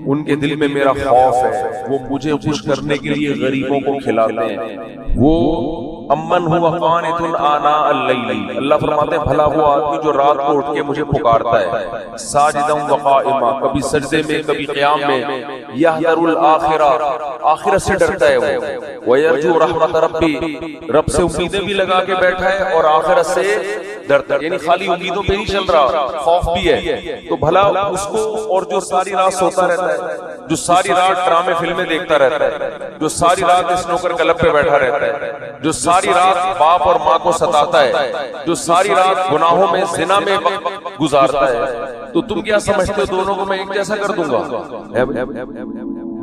ان کے دل میں میرا خوف ہے، وہ مجھے خوش کرنے کے لیے غریبوں کو کھلاتے ہیں، وہ امن ہوا قانت آناء اللیل، اللہ فرماتے ہیں بھلا وہ آدمی جو رات کو اٹھ کے مجھے پکارتا ہے، ساجدا وقائما، کبھی سجدے میں کبھی قیام میں، یحذر الآخرہ، آخرت سے ڈرتا ہے وہ، ویرجو رحمت ربی، رب سے امیدیں بھی لگا کے بیٹھا ہے اور آخرت سے ڈرتا ہے، یعنی خالی امیدوں پہ نہیں چل رہا، خوف بھی ہے، تو بھلا اس کو، اور جو ساری رات سوتا رہتا ہے، جو ساری رات ڈرامے فلمیں دیکھتا رہتا ہے، جو ساری رات اسنوکر کلب پہ بیٹھا رہتا ہے، جو ساری رات باپ اور ماں کو ستاتا ہے، جو ساری رات گناہوں میں زنا میں وقت گزارتا ہے، تو تم کیا سمجھتے ہو دونوں کو میں ایک جیسا کر دوں گا؟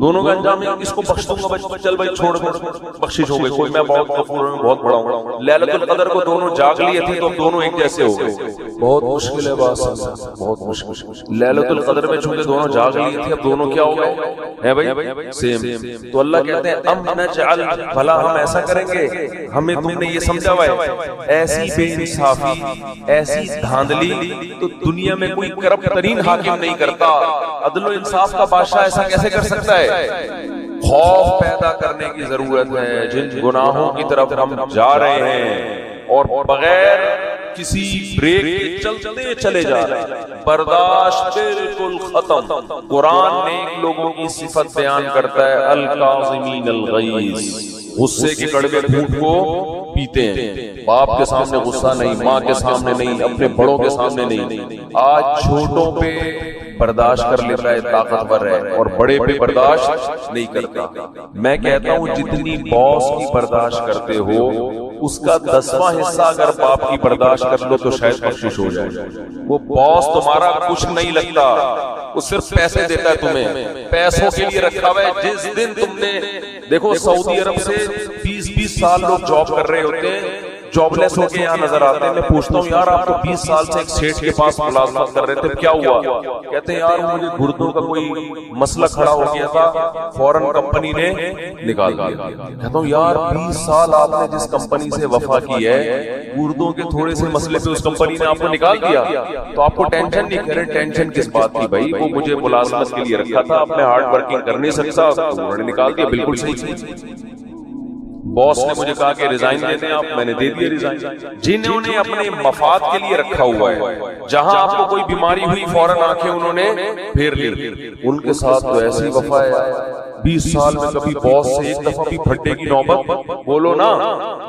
دونوں کا انجام اس کو بخش دوں گا، چل بھائی چھوڑ دو، بخشش ہو گئی، کوئی میں بہت غفور ہوں، بہت بڑا ہوں۔ لیلۃ القدر کو دونوں جاگ لیے تھے تو دونوں ایک جیسے ہو گئے، بہت مشکل ہے بات، بہت مشکل۔ لیلۃ القدر میں چونکہ دونوں جاگ لیے تھے اب دونوں کیا ہو گئے ہیں بھائی؟ سیم۔ تو اللہ کہتے ہیں ام نجعل، بھلا ہم ایسا کریں گے، ہمیں تم نے یہ سمجھا ہوا ہے ایسی بے انصافی، ایسی دھاندلی تو دنیا میں کوئی کرپٹ ترین حاکم نہیں کرتا، عدل و انصاف کا بادشاہ ایسا کیسے کر سکتا ہے؟ خوف پیدا کرنے کی ضرورت ہے، جن گناہوں کی طرف ہم جا رہے ہیں اور بغیر کسی بریک کے چلتے چلے جا رہے ہیں، برداشت بالکل ختم۔ قرآن نیک لوگوں کی صفت بیان کرتا ہے، الکاظمین الغیظ، غصے کے کڑوے گھونٹ کو پیتے ہیں، باپ کے سامنے غصہ نہیں، ماں کے سامنے نہیں، اپنے بڑوں کے سامنے نہیں، آج چھوٹوں پہ برداشت کر لیتا ہے، طاقتور ہے، اور بڑے پہ برداشت نہیں کرتا۔ میں کہتا ہوں جتنی باس کی برداشت کرتے ہو اس کا 10واں حصہ اگر باپ کی برداشت کر لو تو شاید بخشش ہو جائے۔ وہ باس تمہارا کچھ نہیں لگتا، وہ صرف پیسے دیتا ہے تمہیں، پیسوں کے لیے رکھا ہوا ہے۔ جس دن تم نے دیکھو سعودی عرب سے 20 سال لوگ جاب کر رہے ہوتے ہیں، جاب لیس ہو کے یہاں نظر آتے ہیں، میں پوچھتا ہوں یار آپ تو 20 سال سے ایک سیٹ کے پاس ملازمت کر رہے تھے، کیا ہوا؟ کہتے ہیں یار مجھے گردوں کا کوئی مسئلہ کھڑا ہو گیا تھا، فوراً کمپنی نے نکال دیا۔ کہتا ہوں یار 20 سال آپ نے جس کمپنی سے وفا کی ہے، گردوں کے تھوڑے سے مسئلے پہ اس کمپنی نے آپ کو نکال دیا، تو آپ کو ٹینشن نہیں؟ کہہ رہے ٹینشن کس بات کی بھائی، وہ مجھے ملازمت کے لیے رکھا تھا، اب میں ہارڈ ورکنگ کر نہیں سکتا، انہوں نے نکال دیا۔ بالکل صحیح، باس نے مجھے کہا کہ ریزائن دے دیں آپ، میں نے دے دیا ریزائن۔ جنہوں نے اپنے مفاد کے لیے رکھا ہوا ہے، جہاں آپ کو کوئی بیماری ہوئی فوراً آنکھیں انہوں نے پھیر لی، ان کے ساتھ تو ایسی وفا ہے۔ 20 سال میں کبھی باس سے ایک دفعہ بھی پھٹے کی نوبت، بولو نا،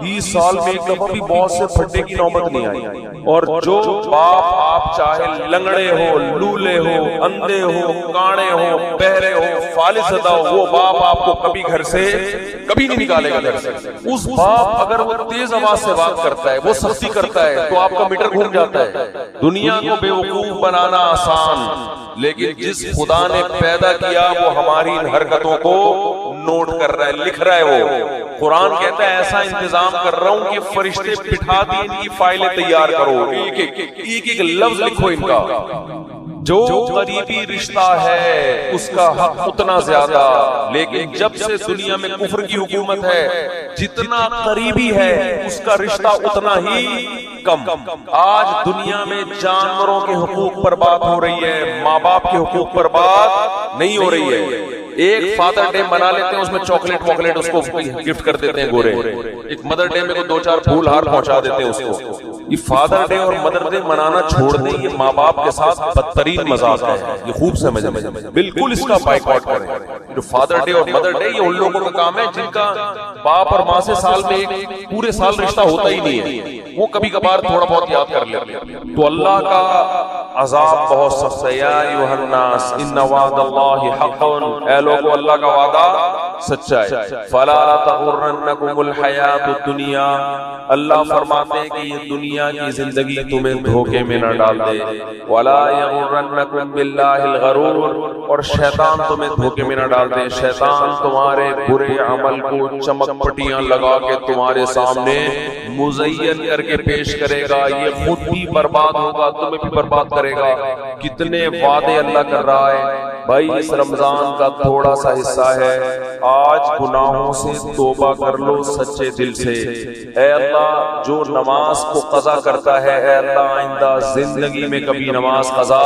20 سال میں ایک دفعہ بھی باس سے پھٹے کی نوبت نہیں آئی۔ اور جو باپ آپ چاہے لنگڑے ہو، لولے ہو، اندھے ہو، کاڑے ہو، بہرے ہو، فالج زدہ ہو، وہ باپ آپ کو کبھی گھر سے کبھی نہیں نکالے گا گھر سے۔ اس باپ اگر وہ تیز آواز سے بات کرتا ہے، وہ سختی کرتا ہے تو آپ کا میٹر گھوم جاتا ہے۔ دنیا کو بے وقوف بنانا آسان، لیکن جس خدا نے پیدا کیا وہ ہماری ان حرکتوں کو نوٹ کر رہا ہے، لکھ رہا ہے۔ وہ قرآن کہتا ہے ایسا انتظام کر رہا ہوں کہ فرشتے بٹھا دی ان کی فائلیں تیار کرو، ایک ایک لفظ لکھو ان کا۔ جو قریبی رشتہ ہے اس کا حق اتنا زیادہ، لیکن جب سے دنیا میں کفر کی حکومت ہے، جتنا قریبی ہے اس کا رشتہ اتنا ہی کم۔ آج دنیا میں جانوروں کے حقوق پر بات ہو رہی ہے، ماں باپ کے حقوق پر بات نہیں ہو رہی ہے۔ ایک فادر ڈے منا لیتے ہیں، اس میں چاکلیٹ واکلیٹ اس کو گفٹ کر دیتے ہیں گورے، ایک مدر ڈے میں کو 2-4 پھول ہار پہنچا دیتے ہیں اس کو۔ یہ فادر ڈے اور مدر ڈے منانا چھوڑ دیں، یہ ماں باپ کے ساتھ بدترین مذاق ہے، یہ خوب سمجھیں، بالکل اس کا بائیکاٹ کریں۔ جو فادر ڈے اور مدر ڈے یہ ان لوگوں کا کام ہے جن کا باپ اور ماں سے سال میں ایک پورے سال رشتہ ہوتا ہی نہیں ہے، وہ کبھی کبھار تھوڑا بہت یاد کر لیتے ہیں۔ تو اللہ کا عذاب بہت سخت ہے۔ یا ایھا الناس ان وعد اللہ حق، اے لوگو اللہ کا وعدہ سچا ہے۔ فلا تغرنکم الحیات الدنیا، اللہ فرماتے ہیں کہ یہ دنیا کی زندگی تمہیں دھوکے میں نہ ڈال دے۔ ولا یغرنکم باللہ الغرور، اور شیطان تمہیں دھوکے میں نہ ڈال دے۔ شیطان تمہارے برے عمل کو چمک پٹیاں لگا کے تمہارے سامنے مزین کر کے پیش کرے گا، یہ خود بھی برباد ہوگا، تمہیں بھی برباد کرے گا۔ کتنے وعدے اللہ کر رہا ہے بھائی، اس رمضان کا تھوڑا سا حصہ ہے، آج گناہوں سے توبہ کر لو سچے دل سے۔ اے اللہ جو نماز کو قضا کرتا ہے، اے اللہ آئندہ زندگی میں کبھی نماز قضا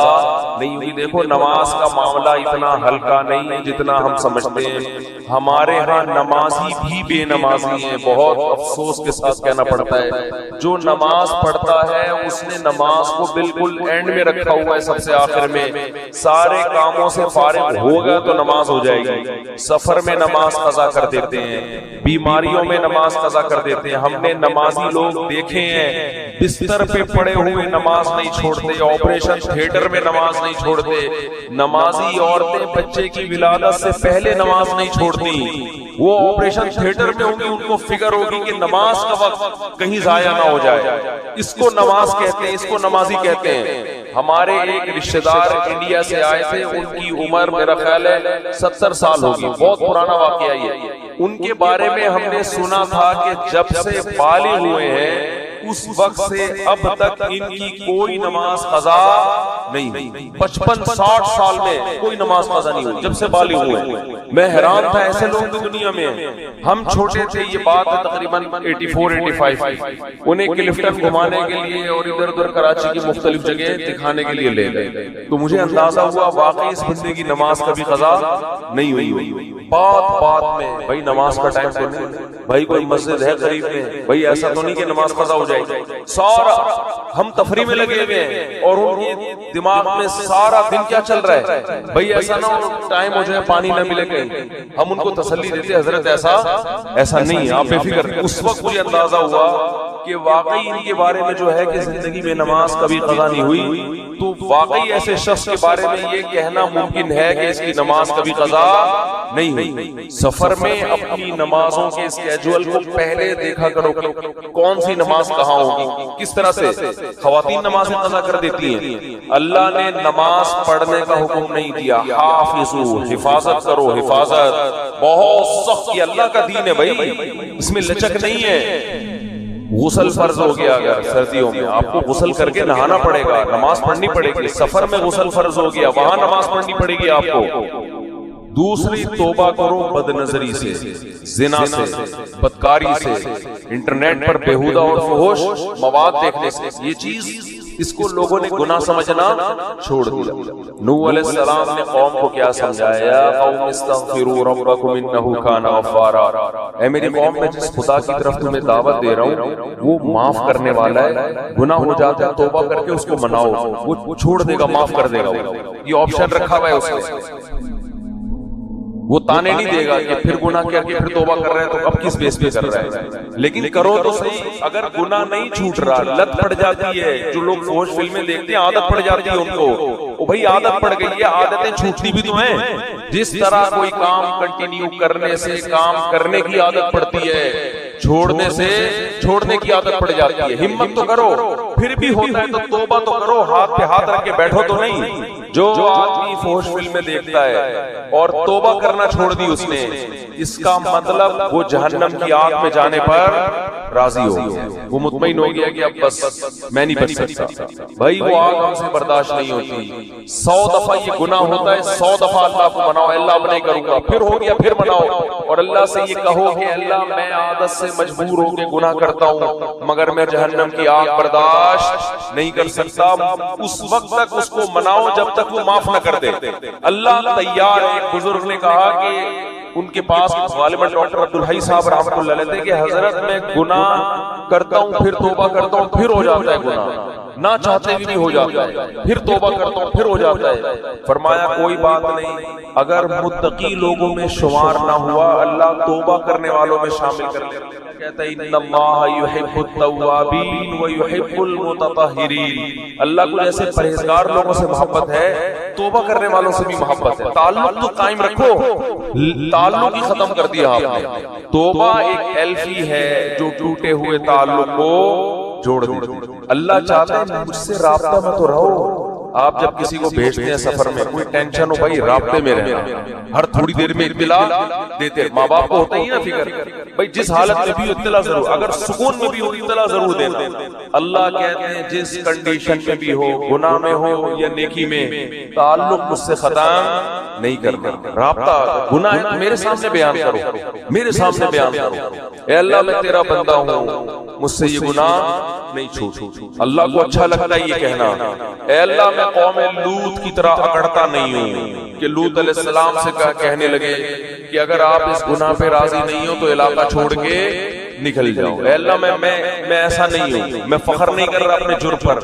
نہیں ہوئی. دیکھو نماز کا معاملہ اتنا ہلکا نہیں ہے جتنا ہم سمجھتے ہیں. ہمارے ہاں نمازی بھی بے نمازی ہیں. بہت افسوس کے ساتھ کہنا پڑتا ہے, جو نماز پڑھتا ہے اس نے نماز کو بالکل اینڈ میں رکھا ہوا ہے, سب سے آخر میں. سارے کاموں سے فارغ ہوگا تو نماز ہو جائے گی. سفر میں نماز قضا کر دیتے ہیں, بیماریوں میں نماز قضا کر دیتے ہیں. ہم نے نمازی لوگ دیکھے ہیں بستر پہ پڑے ہوئے نماز نہیں چھوڑتے, آپریشن تھیٹر میں نماز نہیں چھوڑتے. نمازی عورتیں بچے کی ولادت سے پہلے نماز نہیں چھوڑتی. وہ آپریشن تھیٹر میں ہوں گی, ان کو فکر ہوگی کہ نماز کا وقت کہیں ضائع نہ ہو جائے. اس کو نماز کہتے ہیں, اس کو نمازی کہتے ہیں. ہمارے ایک رشتہ دار انڈیا سے آئے تھے, ان کی عمر میرا خیال ہے 70 سال ہوگی, بہت پرانا واقعہ یہ. ان کے بارے میں ہم نے سنا تھا کہ جب سے بالغ ہوئے ہیں اس وقت سے اب تک ان کی کوئی نماز قضا نہیں ہوئی. 55-60 سال میں کوئی نماز قضا نہیں ہوئی جب سے بالغ ہوئے. میں حیران تھا, ایسے لوگ تو دنیا میں ہیں. ہم چھوٹے تھے, یہ بات ہے تقریباً 84-85, انہیں کلفٹن گھمانے کے لیے اور ادھر ادھر کراچی کی مختلف جگہ دکھانے کے لیے لے گئے, تو مجھے اندازہ ہوا واقعی اس بندے کی نماز کبھی قضا نہیں ہوئی. بات میں بھائی نماز کا ٹائم تو نہیں, بھائی کوئی مسجد ہے قریب میں, بھائی ایسا تو نہیں کہ نماز قضا ہو جائے. سارا ہم تفریح میں لگے ہوئے ہیں اور ان کے دماغ میں سارا دن کیا چل رہا ہے, بھئی ایسا نہ ہو ٹائم ہو جائے پانی نہ ملے گئے. ہم ان کو تسلی دیتے حضرت ایسا نہیں ہے, آپ بے فکر. اس وقت مجھے اندازہ ہوا کہ واقعی ان کے بارے میں جو ہے کہ زندگی میں نماز کبھی قضا نہیں ہوئی, تو واقعی ایسے شخص کے بارے میں یہ کہنا ممکن ہے کہ اس کی نماز کبھی قضا نہیں ہوئی. سفر میں اپنی نمازوں کے اسکیجول کو پہلے دیکھا کرو کہ کون سی نماز کہاں ہوگی, کس طرح سے. خواتین نمازیں قضا کر دیتی ہیں. اللہ نے نماز پڑھنے کا حکم نہیں دیا, حافظو, حفاظت کرو. حفاظت بہت سخت, یہ اللہ کا دین ہے بھائی, اس میں لچک نہیں ہے. غسل فرض ہو گیا, اگر سردیوں میں آپ کو غسل کر کے نہانا پڑے گا, نماز پڑھنی پڑے گی. سفر میں غسل فرض ہو گیا, وہاں نماز پڑھنی پڑے گی آپ کو. دوسری, توبہ کرو بد نظری سے, زنا سے, بدکاری سے, انٹرنیٹ پر بیہودہ اور فحش مواد دیکھنے سے. یہ چیز اس کو لوگوں نے گناہ سمجھنا چھوڑ دیا. نوح علیہ السلام نے قوم کو کیا سمجھایا, یا قوم استغفروا ربکم انہ کان غفارا. اے میری قوم, میں جس خدا کی طرف تمہیں دعوت دے رہا ہوں وہ معاف کرنے والا ہے. گناہ ہو جاتا ہے توبہ کر کے اس کو مناؤ, وہ چھوڑ دے گا, معاف کر دے گا. یہ آپشن رکھا ہوا ہے اس نے. وہ تانے نہیں دے گا کہ پھر گناہ کر کے پھر توبہ کر رہے ہیں تو اب کس بیس پہ کر رہا ہے, لیکن کرو تو صحیح. اگر گناہ نہیں چھوٹ رہا, لت پڑ جاتی ہے. جو لوگ فحش فلمیں دیکھتے ہیں عادت پڑ جاتی ہے ان کو, او بھائی عادت پڑ گئی ہے, عادتیں چھوٹتی بھی تو ہیں. جس طرح کوئی کام کنٹینیو کرنے سے کام کرنے کی عادت پڑتی ہے, چھوڑنے سے چھوڑنے کی عادت پڑ جاتی ہے. ہمت تو کرو, پھر بھی ہوتا ہے تو توبہ تو کرو. ہاتھ پہ ہاتھ رکھ کے بیٹھو تو نہیں. جو آدمی فحش فلمیں دیکھتا ہے اور توبہ کرنا چھوڑ دی اس نے, اس کا مطلب وہ جہنم کی آگ میں جانے پر راضی ہو گیا. وہ مطمئن ہو گیا کہ اب بس میں نہیں بچ سکتا. بھائی وہ آگ ہم سے برداشت نہیں ہوتی. 100 دفعہ یہ گناہ ہوتا ہے, 100 دفعہ اللہ کو مناؤ, اللہ اب نہیں کروں گا. پھر ہو گیا, پھر مناؤ, اور اللہ سے یہ کہو کہ اللہ میں عادت سے مجبور ہو کے گناہ کرتا ہوں, مگر میں جہنم کی آگ برداشت نہیں کر سکتا. اس وقت تک اس کو مناؤ جب تک وہ معاف نہ کر دے. اللہ تیار ہے. ایک بزرگ نے کہا کہ ان کے پاس غالباً ڈاکٹر عبدالحی صاحب رحمۃ اللہ علیہ تھے کہ حضرت میں گناہ کرتا ہوں, پھر توبہ کرتا ہوں, پھر ہو جاتا ہے گناہ, نہ چاہتے بھی نہیں ہو جاتا ہے, پھر توبہ کرتا ہوں, پھر ہو جاتا ہے. فرمایا کوئی بات نہیں, اگر متقی لوگوں میں شمار نہ ہوا, اللہ توبہ کرنے والوں میں شامل کر لے. کہتا ہے ان اللہ یحب التوابین ویحب المتطہرین. اللہ کو جیسے پرہیزگار لوگوں سے محبت ہے, توبہ کرنے والوں سے بھی محبت ہے. تعلق تو قائم رکھو, تعلق ہی ختم کر دیا آپ نے. توبہ ایک ایلفی ہے جو ٹوٹے ہوئے تعلق کو جوڑ دے. اللہ چاہتا ہے مجھ سے رابطہ میں تو رہو. آپ جب کسی کو بھیجتے ہیں سفر میں, کوئی ٹینشن ہو بھائی, رابطے میں رہنا. ہر تھوڑی دیر میں اطلاع دیتے. ماں باپ کو ہوتا ہی نا فکر, بھائی جس حالت میں بھی اطلاع ضرور، اگر سکون میں بھی ہو اطلاع ضرور دینا. اللہ کہتے ہیں جس کنڈیشن میں بھی ہو، گناہ میں ہو یا نیکی میں، تعلق مجھ سے ختم نہیں کرنا. رابطہ گناہ ہے تو میرے سامنے بیان کرو، میرے سامنے بیان کرو، اے اللہ میں تیرا بندہ ہوں، مجھ سے یہ گناہ نہیں چھوٹ. اللہ کو اچھا لگتا ہے یہ کہنا، اے اللہ میں قوم لوط کی طرح اکڑتا نہیں ہوں کہ لوط علیہ السلام سے کہنے لگے کہ اگر آپ اس گناہ پہ راضی نہیں ہو تو علاقہ چھوڑ کے نکل جاؤ. اے اللہ میں ایسا نہیں ہوں، میں فخر نہیں کر رہا اپنے جرم پر،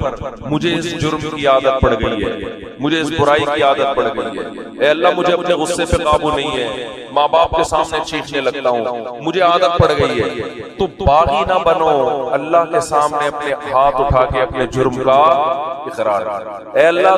مجھے اس جرم کی عادت پڑ گئی ہے، مجھے اس برائی کی عادت پڑ گئی ہے. اے اللہ مجھے اپنے غصے پہ قابو نہیں ہے، ماں باپ کے سامنے چیخنے لگتا ہوں، مجھے عادت پڑ گئی ہے. تو باغی نہ بنو، اللہ کے سامنے اپنے ہاتھ اٹھا کے اپنے جرم کا اقرار. اے اللہ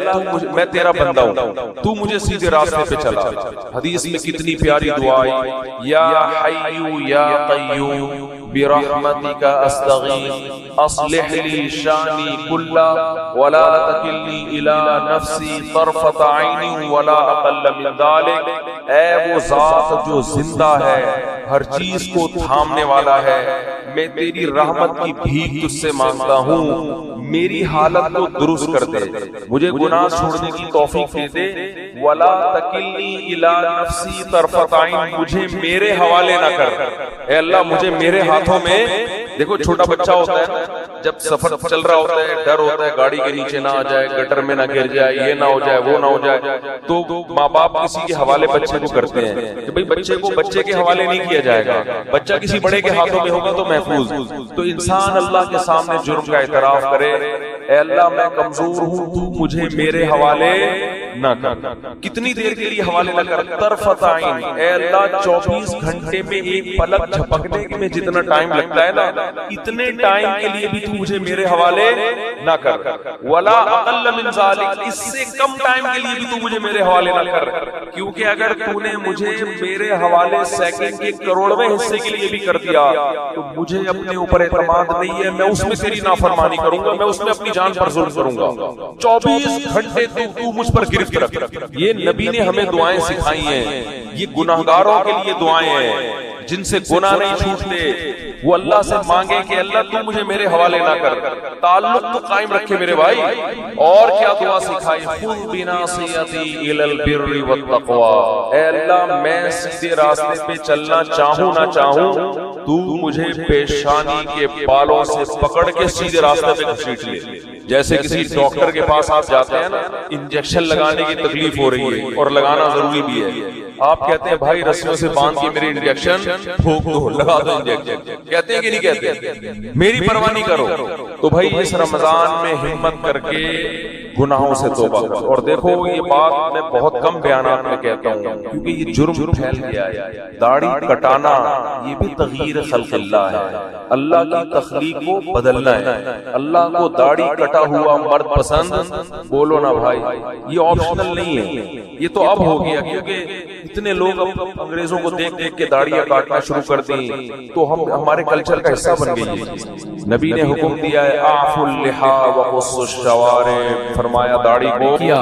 میں تیرا بندہ ہوں، تو مجھے سیدھے راستے پہ چلا. حدیث میں کتنی پیاری دعا ہے، یا حی یا قیوم برحمتک استغیث اصلح لی شانی کلا ولا تکلنی الی نفسی طرفت عین ولا اقل من ذلک. اے وہ ذات جو زندہ ہے، ہر چیز کو تھامنے والا ہے، میں تیری رحمت کی بھیک تجھ سے مانگتا ہوں، میری حالت کو درست کر دے، مجھے گناہ چھوڑنے کی توفیق دے دے. ولا تکلنی الی نفسی طرفت عین، مجھے میرے حوالے نہ کر. اے اللہ مجھے میرے ہاتھوں میں، دیکھو چھوٹا بچہ ہوتا ہے جب سفر چل رہا ہوتا ہے، ڈر ہوتا ہے گاڑی کے نیچے نہ آ جائے، گٹر میں نہ گر جائے، یہ نہ ہو جائے، وہ نہ ہو جائے، تو ماں باپ کسی کے حوالے بچے کو کرتے ہیں کہ بھئی بچے کو بچے کے حوالے نہیں کیا جائے گا، بچہ کسی بڑے کے ہاتھوں میں ہوگا تو محفوظ. تو انسان اللہ کے سامنے جرم کا اعتراف کرے، اے اللہ میں کمزور ہوں، تو مجھے میرے حوالے نہ کر. کتنی دیر کے لیے حوالے نہ کر؟ طرفت عین، اے اللہ 24 گھنٹے میں ایک پلک جھپکنے میں جتنا ٹائم لگتا ہے نا، اتنے ٹائم کے لیے بھی تو مجھے میرے حوالے نہ کر. ولا اقل من ذلک، اس سے کم ٹائم کے لیے بھی تو مجھے میرے حوالے نہ کر، کیونکہ اگر تو نے مجھے میرے حوالے سیکنڈ کے کروڑویں حصے کے لیے بھی کر دیا تو مجھے اپنے اوپر اعتماد نہیں ہے، میں اس میں تیری نافرمانی کروں گا، میں اس میں اپنی جان پر ظلم کروں گا. 24 گھنٹے تو مجھ پر گرفت رکھ. یہ نبی نے ہمیں دعائیں سکھائی ہیں، یہ گناہگاروں کے لیے دعائیں ہیں جن سے گناہ نہیں چھوٹتے. وہ اللہ سے مانگے کہ اللہ تو مجھے میرے حوالے نہ کر، تعلق تو قائم رکھے میرے بھائی. اور کیا دعا سکھائی؟ خذ بناصیتی الی البر والتقوی، اے اللہ میں سیدھے راستے پہ چلنا چاہوں نہ چاہوں، تو مجھے پیشانی کے بالوں سے پکڑ کے سیدھے راستے پہ گھسیٹ لے. جیسے کسی ڈاکٹر کے پاس آپ جاتے ہیں نا، انجیکشن لگانے کی تکلیف ہو رہی ہے اور لگانا ضروری بھی ہے، آپ کہتے ہیں بھائی رسیوں سے باندھ کے میری انجیکشن ٹھوک دو، لگا دو انجیکشن، کہتے ہیں کہ نہیں کہتے؟ میری پرواہ نہیں کرو. تو بھائی اس رمضان میں ہمت کر کے گناہوں سے توبہ کرو. اور دیکھو یہ بات میں بہت کم بیانات میں کہتا ہوں کیونکہ یہ جرم پھیل گیا ہے. داڑھی کٹانا یہ بھی تغییر خلق اللہ ہے، اللہ کی تخلیق کو بدلنا ہے. اللہ کو داڑھی کٹا ہوا مرد پسند بولو نا بھائی، یہ آپشنل نہیں ہے، یہ تو اب ہو گیا کیونکہ اتنے لوگ اب انگریزوں کو دیکھ دیکھ کے داڑیاں کاٹنا شروع کر دی تو ہم ہمارے کلچر کا حصہ بن گئی ہے. نبی نے حکم دیا ہے اعفوا اللحى وقصوا الشوارب، فرمایا داڑھی کو کیا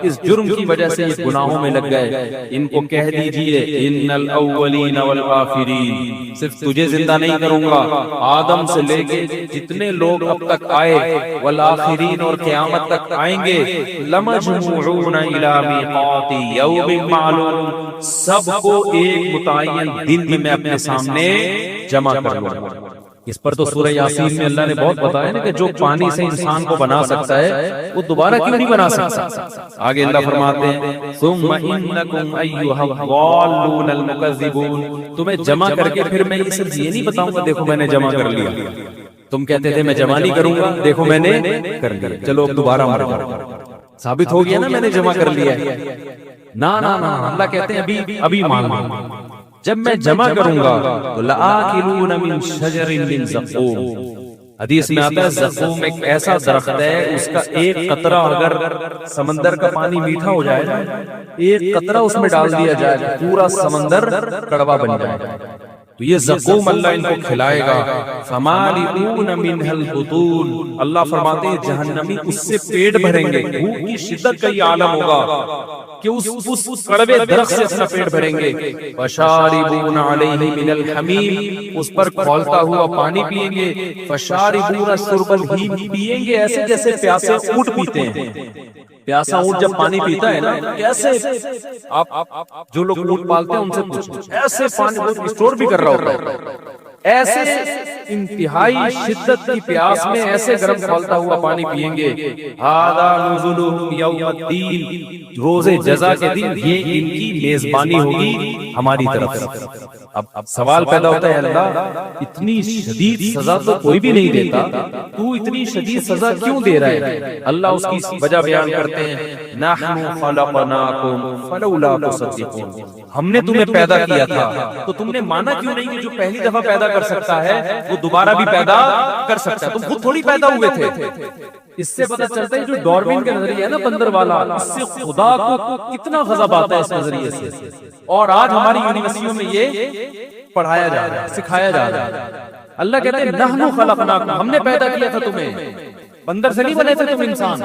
اس جرم کی وجہ سے یہ گناہوں میں لگ گئے. ان کو کہہ دیجئے ان الاولین والآخرین، صرف تجھے زندہ نہیں کروں گا، آدم سے لے کے جتنے لوگ اب تک آئے والآخرین اور قیامت تک آئیں گے، لمجموعون الی میقات یوم معلوم، سب کو ایک متعین دن میں اپنے سامنے جمع کر لوں گا. اس پر تو سورہ یاسین میں اللہ نے بہت بتایا نا کہ جو پانی سے انسان کو بنا سکتا ہے وہ دوبارہ کیوں نہیں بنا سکتا. آگے اللہ فرماتے ہیں ثم انکم ایھا الضالون المکذبون، تمہیں جمع کر کے پھر میں یہ سب یہ نہیں بتاؤں گا دیکھو میں نے جمع کر لیا. تم کہتے تھے میں جمع نہیں کروں گا، دیکھو میں نے کر لیا، چلو اب دوبارہ مر جاؤ، ثابت ہو گیا نا میں نے جمع کر لیا ہے. نا نا نا، اللہ کہتے ہیں ابھی مانگو، جب میں جمع کروں گا تو لآکلون من شجر من زقوم. حدیث میں آتا ہے زقوم ایک ایسا درخت ہے، اس کا ایک قطرہ اگر سمندر کا پانی میٹھا ہو جائے گا، ایک قطرہ اس میں ڈال دیا جائے گا، پورا سمندر کڑوا بن جائے گا. تو یہ زقوم اللہ ان کو کھلائے گا، فمالئون منها البطون، اللہ فرماتے ہیں جہنمی اس سے پیٹ بھریں گے. بھوک کی شدت کا یہ عالم ہوگا کہ اس کڑوے درخت سے اپنا پیٹ بھریں گے. فشاربون علیہ من الحمیم، اس پر کھولتا ہوا پانی پیئیں گے. فشاربون شرب الہیم، پیئیں گے ایسے جیسے پیاسے اونٹ پیتے ہیں. پیاسا اونٹ جب پانی پیتا ہے نا کیسے، آپ جو لوگ اونٹ پالتے ہیں ان سے پوچھو، ایسے پانی اسٹور بھی کر رہا ہوتا ہے، ایسے انتہائی شدت کی پیاس میں ایسے گرم کھولتا ہوا پانی پیئیں گے. ھذا نزلهم یوم الدین، روز جزا کے دن یہ ان کی میزبانی ہوگی ہماری طرف سے. اب سوال پیدا ہوتا ہے اللہ اتنی شدید سزا تو کوئی بھی نہیں دیتا، تو اتنی شدید سزا کیوں دے رہا ہے؟ اللہ اس کی وجہ بیان کرتے ہیں، نحن خلقناکم فلولا تصدقون، ہم نے تمہیں پیدا کیا تھا تو تم نے مانا کیوں نہیں کہ جو پہلی دفعہ پیدا کر سکتا ہے وہ دوبارہ بھی پیدا کر سکتا ہے؟ تم خود تھوڑی پیدا ہوئے تھے. اس سے پتہ چلتا ہے جو ڈارون کا نظریہ ہے نا بندر والا، اس سے خدا کو کتنا غضب آتا ہے اس نظریے سے. اور آج ہماری یونیورسٹیوں میں یہ پڑھایا جا رہا ہے، سکھایا جا رہا ہے. اللہ کہتے ہیں نحن خلقناکم، ہم نے پیدا کیا تھا تمہیں، بندر سے نہیں بنے تھے تم انسان،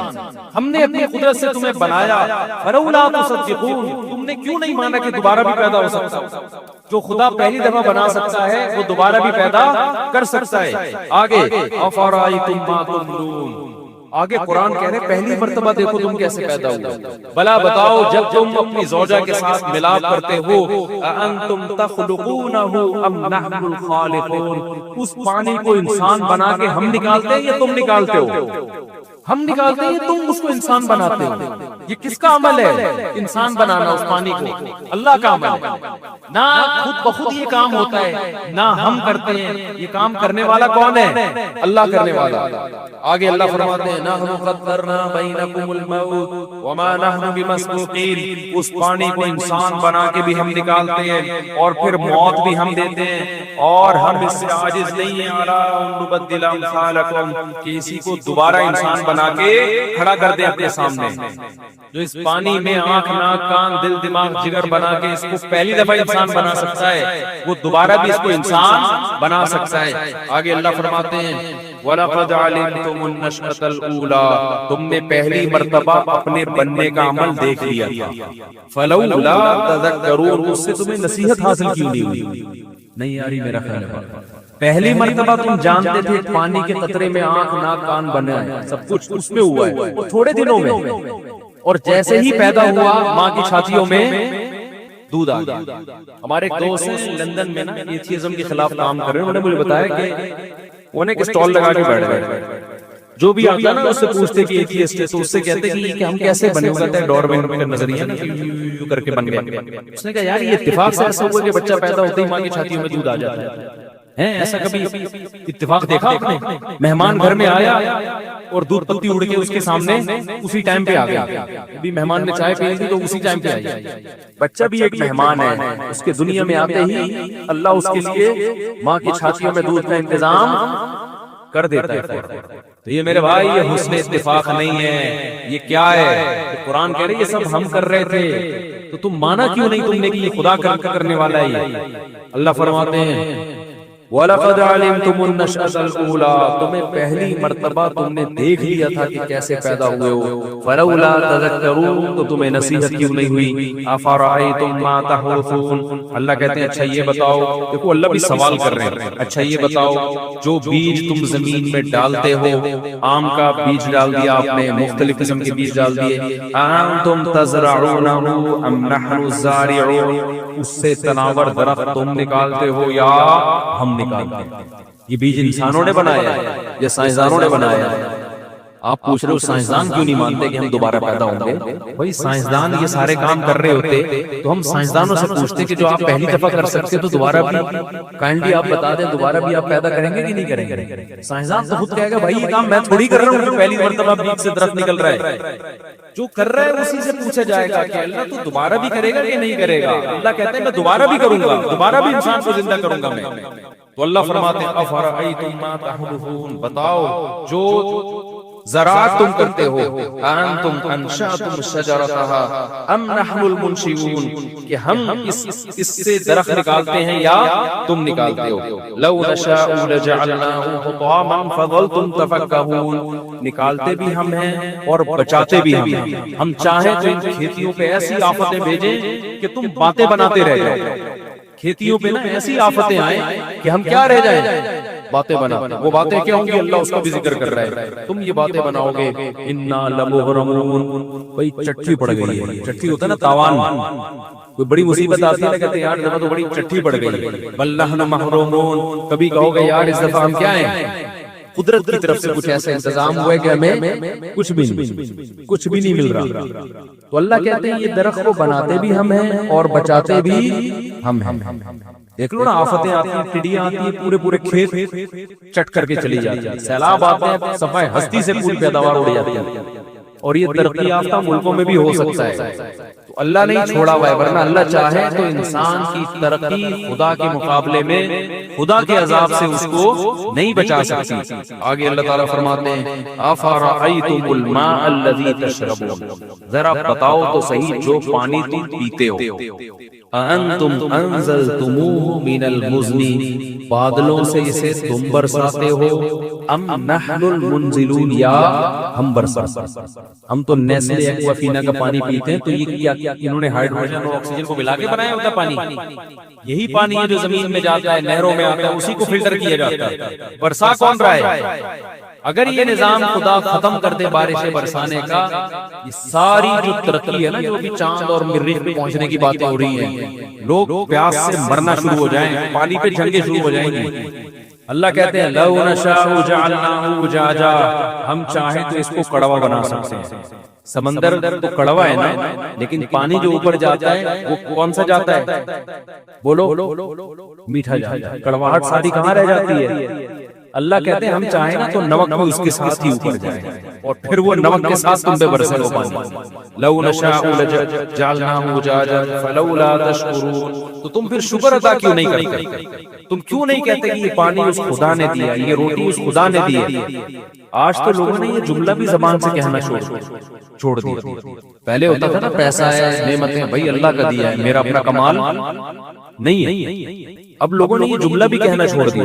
ہم نے اپنی قدرت سے تمہیں بنایا. فلولا تصدقون، تم نے کیوں نہیں مانا کہ دوبارہ بھی پیدا ہو سکتا ہے؟ جو خدا پہلی دفعہ بنا سکتا ہے وہ دوبارہ بھی پیدا کر سکتا ہے. آگے افرائیتم ما تمنون، آگے قرآن کہہ رہے پہلی مرتبہ دیکھو تم کیسے پیدا ہوئے. بلا بتاؤ جب تم اپنی زوجہ کے ساتھ ملاپ کرتے ہو، انتم تخلقونہ ام نحن الخالقون، اس پانی کو انسان بنا کے ہم نکالتے ہیں یا تم نکالتے ہو؟ ہم نکالتے ہیں، تم اس کو انسان بناتے ہو. یہ کس کا عمل ہے انسان بنانا اس پانی کو؟ اللہ کا عمل ہے. نہ خود بخود یہ کام ہوتا ہے نہ ہم کرتے ہیں، یہ کام کرنے والا کون ہے؟ اللہ کرنے والا. آگے اللہ فرماتے ہیں نحن قدرنا بینکم الموت وما نحن بمسبوقین، اس پانی کو انسان بنا کے بھی ہم نکالتے ہیں اور پھر موت بھی ہم دیتے ہیں، اور ہم اس سے عاجز نہیں ہیں علی ان نبدل امثالکم، کہ اسی کو دوبارہ انسان بنا کے کھڑا کر دے اپنے سامنے. جو اس پانی میں آنکھ ناک کان دل دماغ جگر بنا کے اس کو پہلی دفعہ انسان بنا سکتا ہے، وہ دوبارہ بھی اس کو انسان بنا سکتا ہے. آگے اللہ فرماتے ہیں وَلَقَدْ عَلِمْتُمُ النَّشْأَةَ الْأُولَىٰ، تم نے پہلی مرتبہ اپنے بننے کا عمل دیکھ لیا تھا. فَلَوْلَا تَذَكَّرُونَ، اس سے تمہیں نصیحت حاصل کیوں نہیں ہوئی؟ نہیں یاری میرا خیال ہے پہلی مرتبہ تم جانتے تھے پانی کے قطرے میں آنکھ ناک کان بنا ہے، سب کچھ اس میں ہوا ہے وہ تھوڑے دنوں میں، اور جیسے ہی پیدا ہوا ماں کی چھاتیوں میں دودھ آ گیا. ہمارے ایک دوست ہیں لندن میں نا ایتھیزم کے خلاف کام کر رہے ہیں، انہوں نے مجھے بتایا کہ انہیں ایک اسٹال لگا کے بیٹھ گئے، جو بھی آتا نا اس سے پوچھتے کہ ایتھیسٹ ہے تو اس سے کہتے کہ ہم کیسے بنے، وہ کہتا ہے ڈارون کا نظریہ نا یوں کر کے بن گئے. اس نے کہا یار یہ اتفاق سے ایسا ہوا کہ بچہ پیدا ہوتے ہی ماں کی چھاتیوں میں دودھ آ جاتا ہے؟ ایسا کبھی اتفاق دیکھا آپ نے؟ مہمان گھر میں آیا اور دودھ پتی اڑ کے اس کے سامنے اسی ٹائم پہ آ گیا. ابھی مہمان نے چائے پی تھی تو اسی ٹائم پہ آئی. بچہ بھی ایک مہمان ہے، اس کے دنیا میں آتے ہی اللہ اس کے لیے ماں کی چھاتیوں میں دودھ کا انتظام کر دیتا ہے. تو یہ میرے بھائی یہ حسن اتفاق نہیں ہے، یہ کیا ہے؟ قرآن کہہ رہے یہ سب ہم کر رہے تھے تو تم مانا کیوں نہیں تم نے کہ یہ خدا کرنے والا ہے؟ اللہ فرماتے ہیں وَلَقَدْ عَلِمْتُمُ النَّشْأَةَ الْأُولَىٰ، تمہیں پہلی مرتبہ تم نے دیکھ لیا تھا کہ کیسے پیدا ہوئے ہو. فَلَوْلَا تَذَكَّرُونَ، تو تمہیں نصیحت کیوں نہیں ہوئی؟ أَفَرَأَيْتُم مَّا تَحْرُثُونَ، اللہ کہتے ہیں اچھا یہ بتاؤ، دیکھو اللہ بھی سوال کر رہے ہیں، اچھا یہ بتاؤ جو بیج تم زمین میں ڈالتے ہو، آم کا بیج ڈال دیا آپ نے، مختلف قسم کے بیج ڈال دیے، أَأَنتُمْ تَزْرَعُونَهُ أَمْ نَحْنُ الزَّارِعُونَ، اس سے تناور درخت تم نکالتے ہو یا ہم نکالتے ہیں؟ یہ بیج انسانوں نے بنایا ہے یا سائنسدانوں نے بنایا ہے؟ آپ پوچھ رہے ہو سائنسدان کیوں نہیں مانتے کہ ہم دوبارہ پیدا ہوں گے؟ بھائی سائنسدان یہ سارے کام کر رہے ہوتے تو ہم سائنسدانوں سے پوچھتے کہ جو آپ پہلی دفعہ کر سکتے تو دوبارہ بھی کائنڈلی آپ بتا دیں دوبارہ بھی آپ پیدا کریں گے کہ نہیں کریں گے؟ سائنسدان تو خود کہے گا بھائی یہ کام میں تھوڑی کر رہا ہوں، پہلی مرتبہ بیج سے درخت نکل رہا ہے. جو کر رہا ہے اسی سے پوچھا جائے گا کہ اللہ تو دوبارہ بھی کرے گا کہ نہیں کرے گا؟ اللہ کہتے ہیں میں دوبارہ بھی کروں گا، دوبارہ بھی انسان کو زندہ کروں گا میں. تو اللہ فرماتے ہیں افرأیتم ما تحرثون، بتاؤ جو زراعت تم کرتے ہو، انتم انشأتم شجرتها ام نحن المنشئون، کہ ہم اس سے درخت نکالتے ہیں یا تم نکالتے ہو. لو نشاء لجعلناه حطاما فظلتم تفكهون، نکالتے بھی ہم ہیں اور بچاتے بھی ہم ہیں. ہم چاہیں تو ان کھیتیوں پہ ایسی آفتیں بھیجیں کہ تم باتیں بناتے رہ جاؤ. کھیتیوں پہ نا ایسی آفتیں آئیں کہ ہم کیا رہ جائیں، باتیں بنا. وہ باتیں کیا ہوں گی، اللہ اس کا بھی ذکر کر رہا ہے. تم یہ باتیں بناؤ گے. انا لمغرمون، بھائی چٹھی پڑ گئی ہے. چٹھی ہوتا ہے نا تاوان، کوئی بڑی مصیبت آتی ہے نا، کہتے ہیں یار دفعہ تو بڑی چٹھی پڑ گئی. بل نحن محرومون، کبھی کہو گے یار اس دفعہ ہم کیا ہیں، قدرت کی طرف سے کچھ ایسا انتظام ہوا ہے کہ ہمیں کچھ بھی نہیں مل رہا. تو اللہ کہتے ہیں یہ درخت کو بناتے بھی ہم ہیں اور بچاتے بھی ہم ہیں. دیکھ لو نا، آفتیں آتی ہیں، ٹڈیاں آتی ہیں، پورے کھیت چٹ کر کے چلی جاتی ہیں. سیلاب آتے ہیں، صفائے ہستی سے پوری پیداوار اڑ جاتی ہے. اور یہ ترقی یافتہ ملکوں میں بھی ہو سکتا ہے. تو اللہ نہیں چھوڑا ہوا ہے، ورنہ اللہ چاہے تو انسان کی ترقی خدا کے مقابلے میں خدا کے عذاب سے اس کو نہیں بچا سکتی. آگے اللہ تعالیٰ فرماتے ہیں افرأیتم الماء الذی تشربون، ذرا بتاؤ تو صحیح جو پانی تم پیتے ہو. انتم انزلتموہ من المزن، بادلوں سے اسے تم برساتے ہو. ام نحن المنزلون، یا ہم برساتے. ہم تو نیسلے ایکوافینا کا پانی پیتے ہیں، تو یہ کیا انہوں نے ہائیڈروجن اور آکسیجن کو ملا کے بنایا ہوتا پانی. یہی پانی ہے جو زمین میں جاتا ہے، نہروں میں آتا ہے، اسی کو فلٹر کیا جاتا ہے. برسا کون رہا ہے؟ اگر یہ نظام خدا ختم کر دے بارشیں برسانے کا، یہ ساری جو ترقی ہے نا، جو بھی چاند اور مریخ پہ پہنچنے کی باتیں ہو رہی ہیں، لوگ پیاس سے مرنا شروع ہو جائیں، پانی پہ جنگیں شروع ہو جائیں گی. اللہ کہتے ہیں لو نشاء جعلناہ اجاجا، ہم چاہیں تو اس کو کڑوا بنا سکتے ہیں. سمندر تو کڑوا ہے نا، لیکن پانی جو اوپر جاتا ہے وہ کون سا جاتا ہے؟ بولو، میٹھا جاتا ہے. کڑواہٹ ساری کہاں رہ جاتی ہے؟ اللہ کہتے ہیں ہم چاہیں نا تو نمک بھی اس کے ساتھ ہی اوپر جائے اور پھر وہ نمک کے ساتھ تم پہ برسے وہ پانی. لو نشاء لجعلناہ اجاجا فلولا تشکرون، تو تم پھر شکر ادا کیوں نہیں کرتے؟ تم کیوں نہیں کہتے کہ یہ پانی اس خدا نے دیا، یہ روٹی اس خدا نے دی ہے؟ آج تو لوگوں نے یہ جملہ بھی زبان سے کہنا چھوڑ دیا. پہلے ہوتا تھا نا پیسہ ہے، نعمتیں بھائی اللہ کا دیا ہے، میرا اپنا کمال نہیں ہے. اب لوگوں نے یہ جملہ بھی کہنا چھوڑ دیا.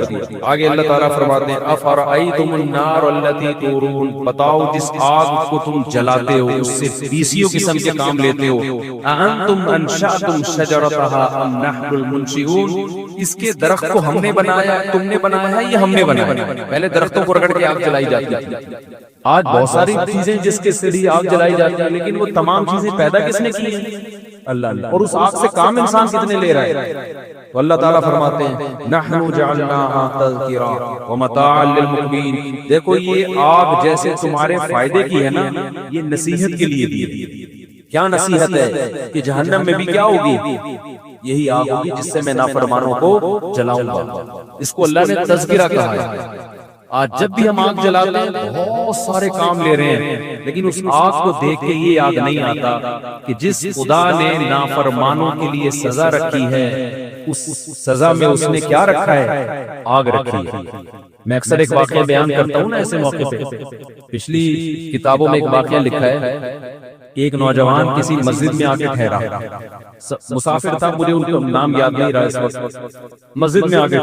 آگے اللہ تعالیٰ فرماتے ہیں افرأیتم النار التی تورون، بتاؤ جس آگ کو تم جلاتے ہو، اس سے بیسیوں قسم کے کام لیتے ہو. انتم انشأتم شجرتها ام نحن المنشئون، اس کے درخت کو ہم نے بنایا، تم نے بنایا ہے، یہ ہم نے بنایا. پہلے درختوں کو رگڑ کے آگ جلائی جاتی تھی. آج بہت ساری چیزیں جس کے ذریعے آگ جلائی جاتی ہے، لیکن وہ تمام چیزیں پیدا کس نے کی ہیں؟ اللہ نے. اور اس آگ سے کام انسان کتنے لے رہا ہے؟ تو اللہ تعالیٰ فرماتے ہیں نحن جعلناها تذکرا ومتاعا للمقوین، دیکھو یہ آگ جیسے تمہارے فائدے کی ہے نا، یہ نصیحت کے لیے دی ہے. کیا نصیحت ہے کہ جہنم میں بھی کیا ہوگی؟ یہی آگ ہوگی جس سے میں نافرمانوں کو جلاؤں گا. اس کو اللہ نے تذکرہ کہا ہے. آج جب بھی ہم آگ جلاتے ہیں بہت سارے کام لے رہے ہیں، لیکن اس آگ کو دیکھ کے یہ یاد نہیں آتا کہ جس خدا نے نافرمانوں کے لیے سزا رکھی ہے، اس سزا میں اس نے کیا رکھا ہے؟ آگ رکھی ہے. میں اکثر ایک واقعہ بیان کرتا ہوں نا ایسے موقع پہ. پچھلی کتابوں میں ایک واقعہ لکھا ہے کہ ایک نوجوان کسی مسجد میں آ کے ٹھہرا، مسافر تھا، مجھے ان کا نام یاد نہیں رہا اس وقت. مسجد میں آ کے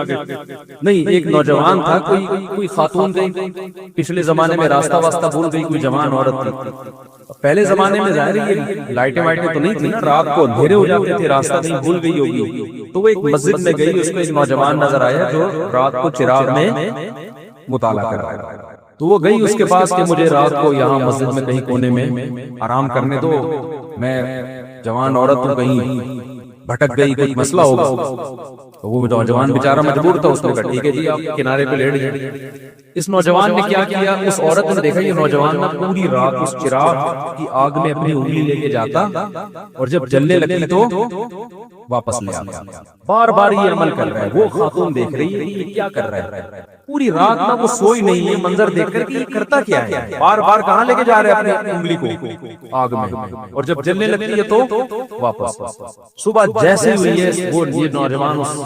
نہیں، ایک نوجوان تھا، کوئی خاتون گئی، پچھلے زمانے میں راستہ واسطہ بھول گئی، کوئی جوان عورت تھی. پہلے زمانے میں ظاہر ہے یہ لائٹیں وائٹیں تو نہیں تھی نا، رات کو اندھیرے ہو جاتے تھے، راستہ کہیں بھول گئی ہوگی. تو وہ ایک مسجد میں گئی، اس کو ایک نوجوان نظر آیا جو رات کو چراغ میں مطالعہ کر رہا ہے. تو وہ گئی اس کے پاس کہ مجھے رات کو یہاں مسجد میں کہیں کونے میں آرام کرنے دو، میں جوان عورت تو کہیں بھٹک گئی، کوئی مسئلہ ہوگا. تو وہ نوجوان بیچارہ مجبور تھا، اس نے کہا ٹھیک ہے جی آپ کنارے پہ لیٹ جائیں. اس نوجوان نے کیا کیا، اس عورت نے دیکھا یہ نوجوان پوری رات اس چراغ کی آگ میں اپنی انگلی لے کے جاتا اور جب جلنے لگی تو واپس لے آتا. بار بار یہ عمل کر رہا ہے. وہ خاتون دیکھ رہی ہے یہ کیا کر رہا ہے، پوری رات نہ وہ سوئی نہیں. یہ منظر دیکھ کر کہ یہ کرتا کیا ہے، بار بار کہاں لے کے جا رہے ہیں اپنی انگلی کو آگ میں، اور جب جلنے لگتی ہے تو واپس. صبح جیسے ہوئی ہے وہ یہ نوجوان اس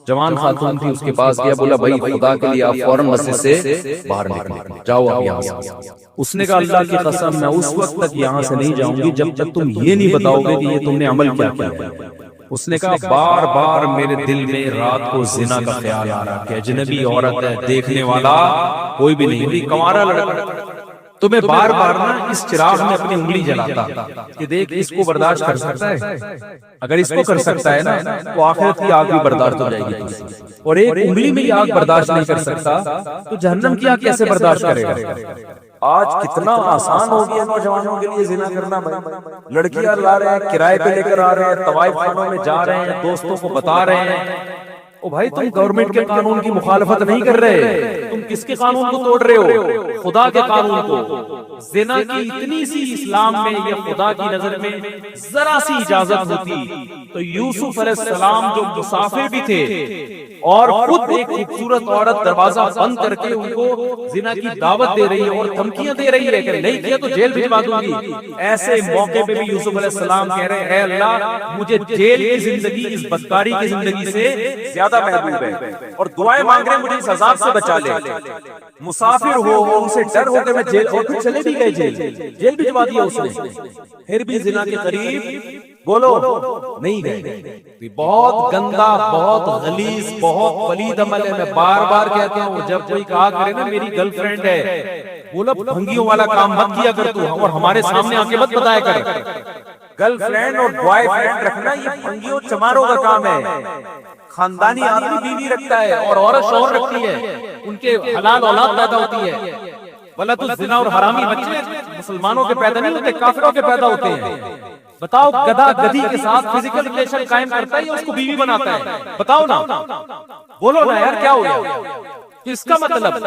جوان خاتون تھی، اس کے پاس گیا، بولا بھائی خدا کے لیے آپ فوراً مسجد سے باہر نکلیں، جاؤ آپ یہاں سے۔ اس نے کہا اللہ کی قسم میں اس وقت تک یہاں سے نہیں جاؤں گی جب تک تم یہ نہیں بتاؤ گے کہ یہ تم نے عمل کیا کیا ہے۔ اس نے کہا بار بار میرے دل میں رات کو زنا کا خیال آ رہا کہ اجنبی عورت ہے، دیکھنے والا کوئی بھی نہیں، بھی کنوارا لڑکا، تو میں بار بار نا اس چراغ میں اپنی انگلی جلاتا کہ دیکھ اس کو برداشت کر سکتا ہے، اگر اس کو کر سکتا ہے نا تو آخرت کی آگ بھی برداشت ہو جائے گی، اور ایک انگلی میں آگ برداشت نہیں کر سکتا تو جہنم کی آگ کیسے برداشت کرے گا۔ آج کتنا آسان ہو گیا نوجوانوں کے لیے زنا کرنا، لڑکیاں لا رہے ہیں، کرائے پہ لے کر آ رہے ہیں، طوائف خانوں میں جا رہے ہیں، دوستوں کو بتا رہے ہیں۔ او بھائی تم گورنمنٹ کے قانون کی مخالفت نہیں کر رہے، تم کس کے قانون کو توڑ رہے ہو؟ خدا کے قانون کو۔ زنا کی اتنی سی اسلام میں یا خدا کی نظر میں ذرا سی اجازت ہوتی تو یوسف علیہ السلام جو مسافر بھی تھے اور خود ایک خوبصورت عورت دروازہ بند کر کے ان کو زنا کی دعوت دے رہی ہے اور دھمکیاں دے رہی ہے کہ نہیں کیا تو جیل بھجوا دوں گی، ایسے موقع پہ بھی یوسف علیہ السلام کہہ رہے ہیں اے اللہ مجھے جیل کی زندگی اس بدکاری کی زندگی سے زیادہ محبوب ہے، اور دعائیں مانگ رہے ہیں مجھے اس عذاب سے بچا لے۔ مسافر ہو ان سے ڈر ہو کہ میں جیل، اور پھر چلے بھی گئے جیل بھجوا دیا اس نے، پھر بھی زنا کے قریب بولو نہیں گئے۔ بہت گندا، بہت غلیظ، بہت پلید عمل ہے۔ میں بار بار کہتا ہوں جب کوئی کہا کرے نا میری گرل فرینڈ ہے، بولا بھنگیوں والا کام مت کیا کر تو، اور ہمارے سامنے آ کے مت بتایا کر۔ گرل فرینڈ اور بوائے فرینڈ رکھنا یہ بھنگیوں چماروں کا کام ہے۔ خاندانی آدمی بیوی رکھتا ہے اور عورت شوہر رکھتی ہے، ان کے حلال اولاد پیدا ہوتی ہے۔ بلا تو زنا اور حرامی بچے مسلمانوں کے پیدا نہیں ہوتے، کافروں کے پیدا ہوتے ہیں۔ بتاؤ گدھا گدھی کے ساتھ فزیکل ریلیشن قائم کرتا ہے یا اس کو بیوی بناتا ہے؟ بتاؤ نا، بولو نا یار کیا ہو گیا؟ اس کا مطلب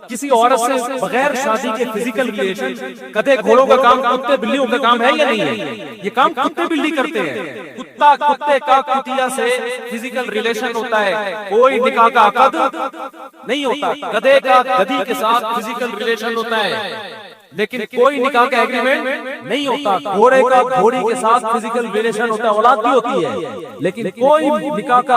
کسی عورت سے بغیر شادی کے فزیکل ریلیشن، گدھے گھوڑوں کا کام کتے بلیوں کا کام ہے یا نہیں ہے؟ یہ کام کتے بلی کرتے ہیں۔ کتا کتے کا کتیا سے فزیکل ریلیشن ہوتا ہے، کوئی نکاح کا عقد نہیں ہوتا۔ گدھے کا گدھی کے ساتھ فزیکل ریلیشن ہوتا ہے لیکن کوئی نکاح کا ایگریمنٹ نہیں ہوتا۔ گھوڑے کا گھوڑی کے ساتھ فزیکل ریلیشن ہوتا ہے، اولاد بھی ہوتی ہے لیکن کوئی نکاح کا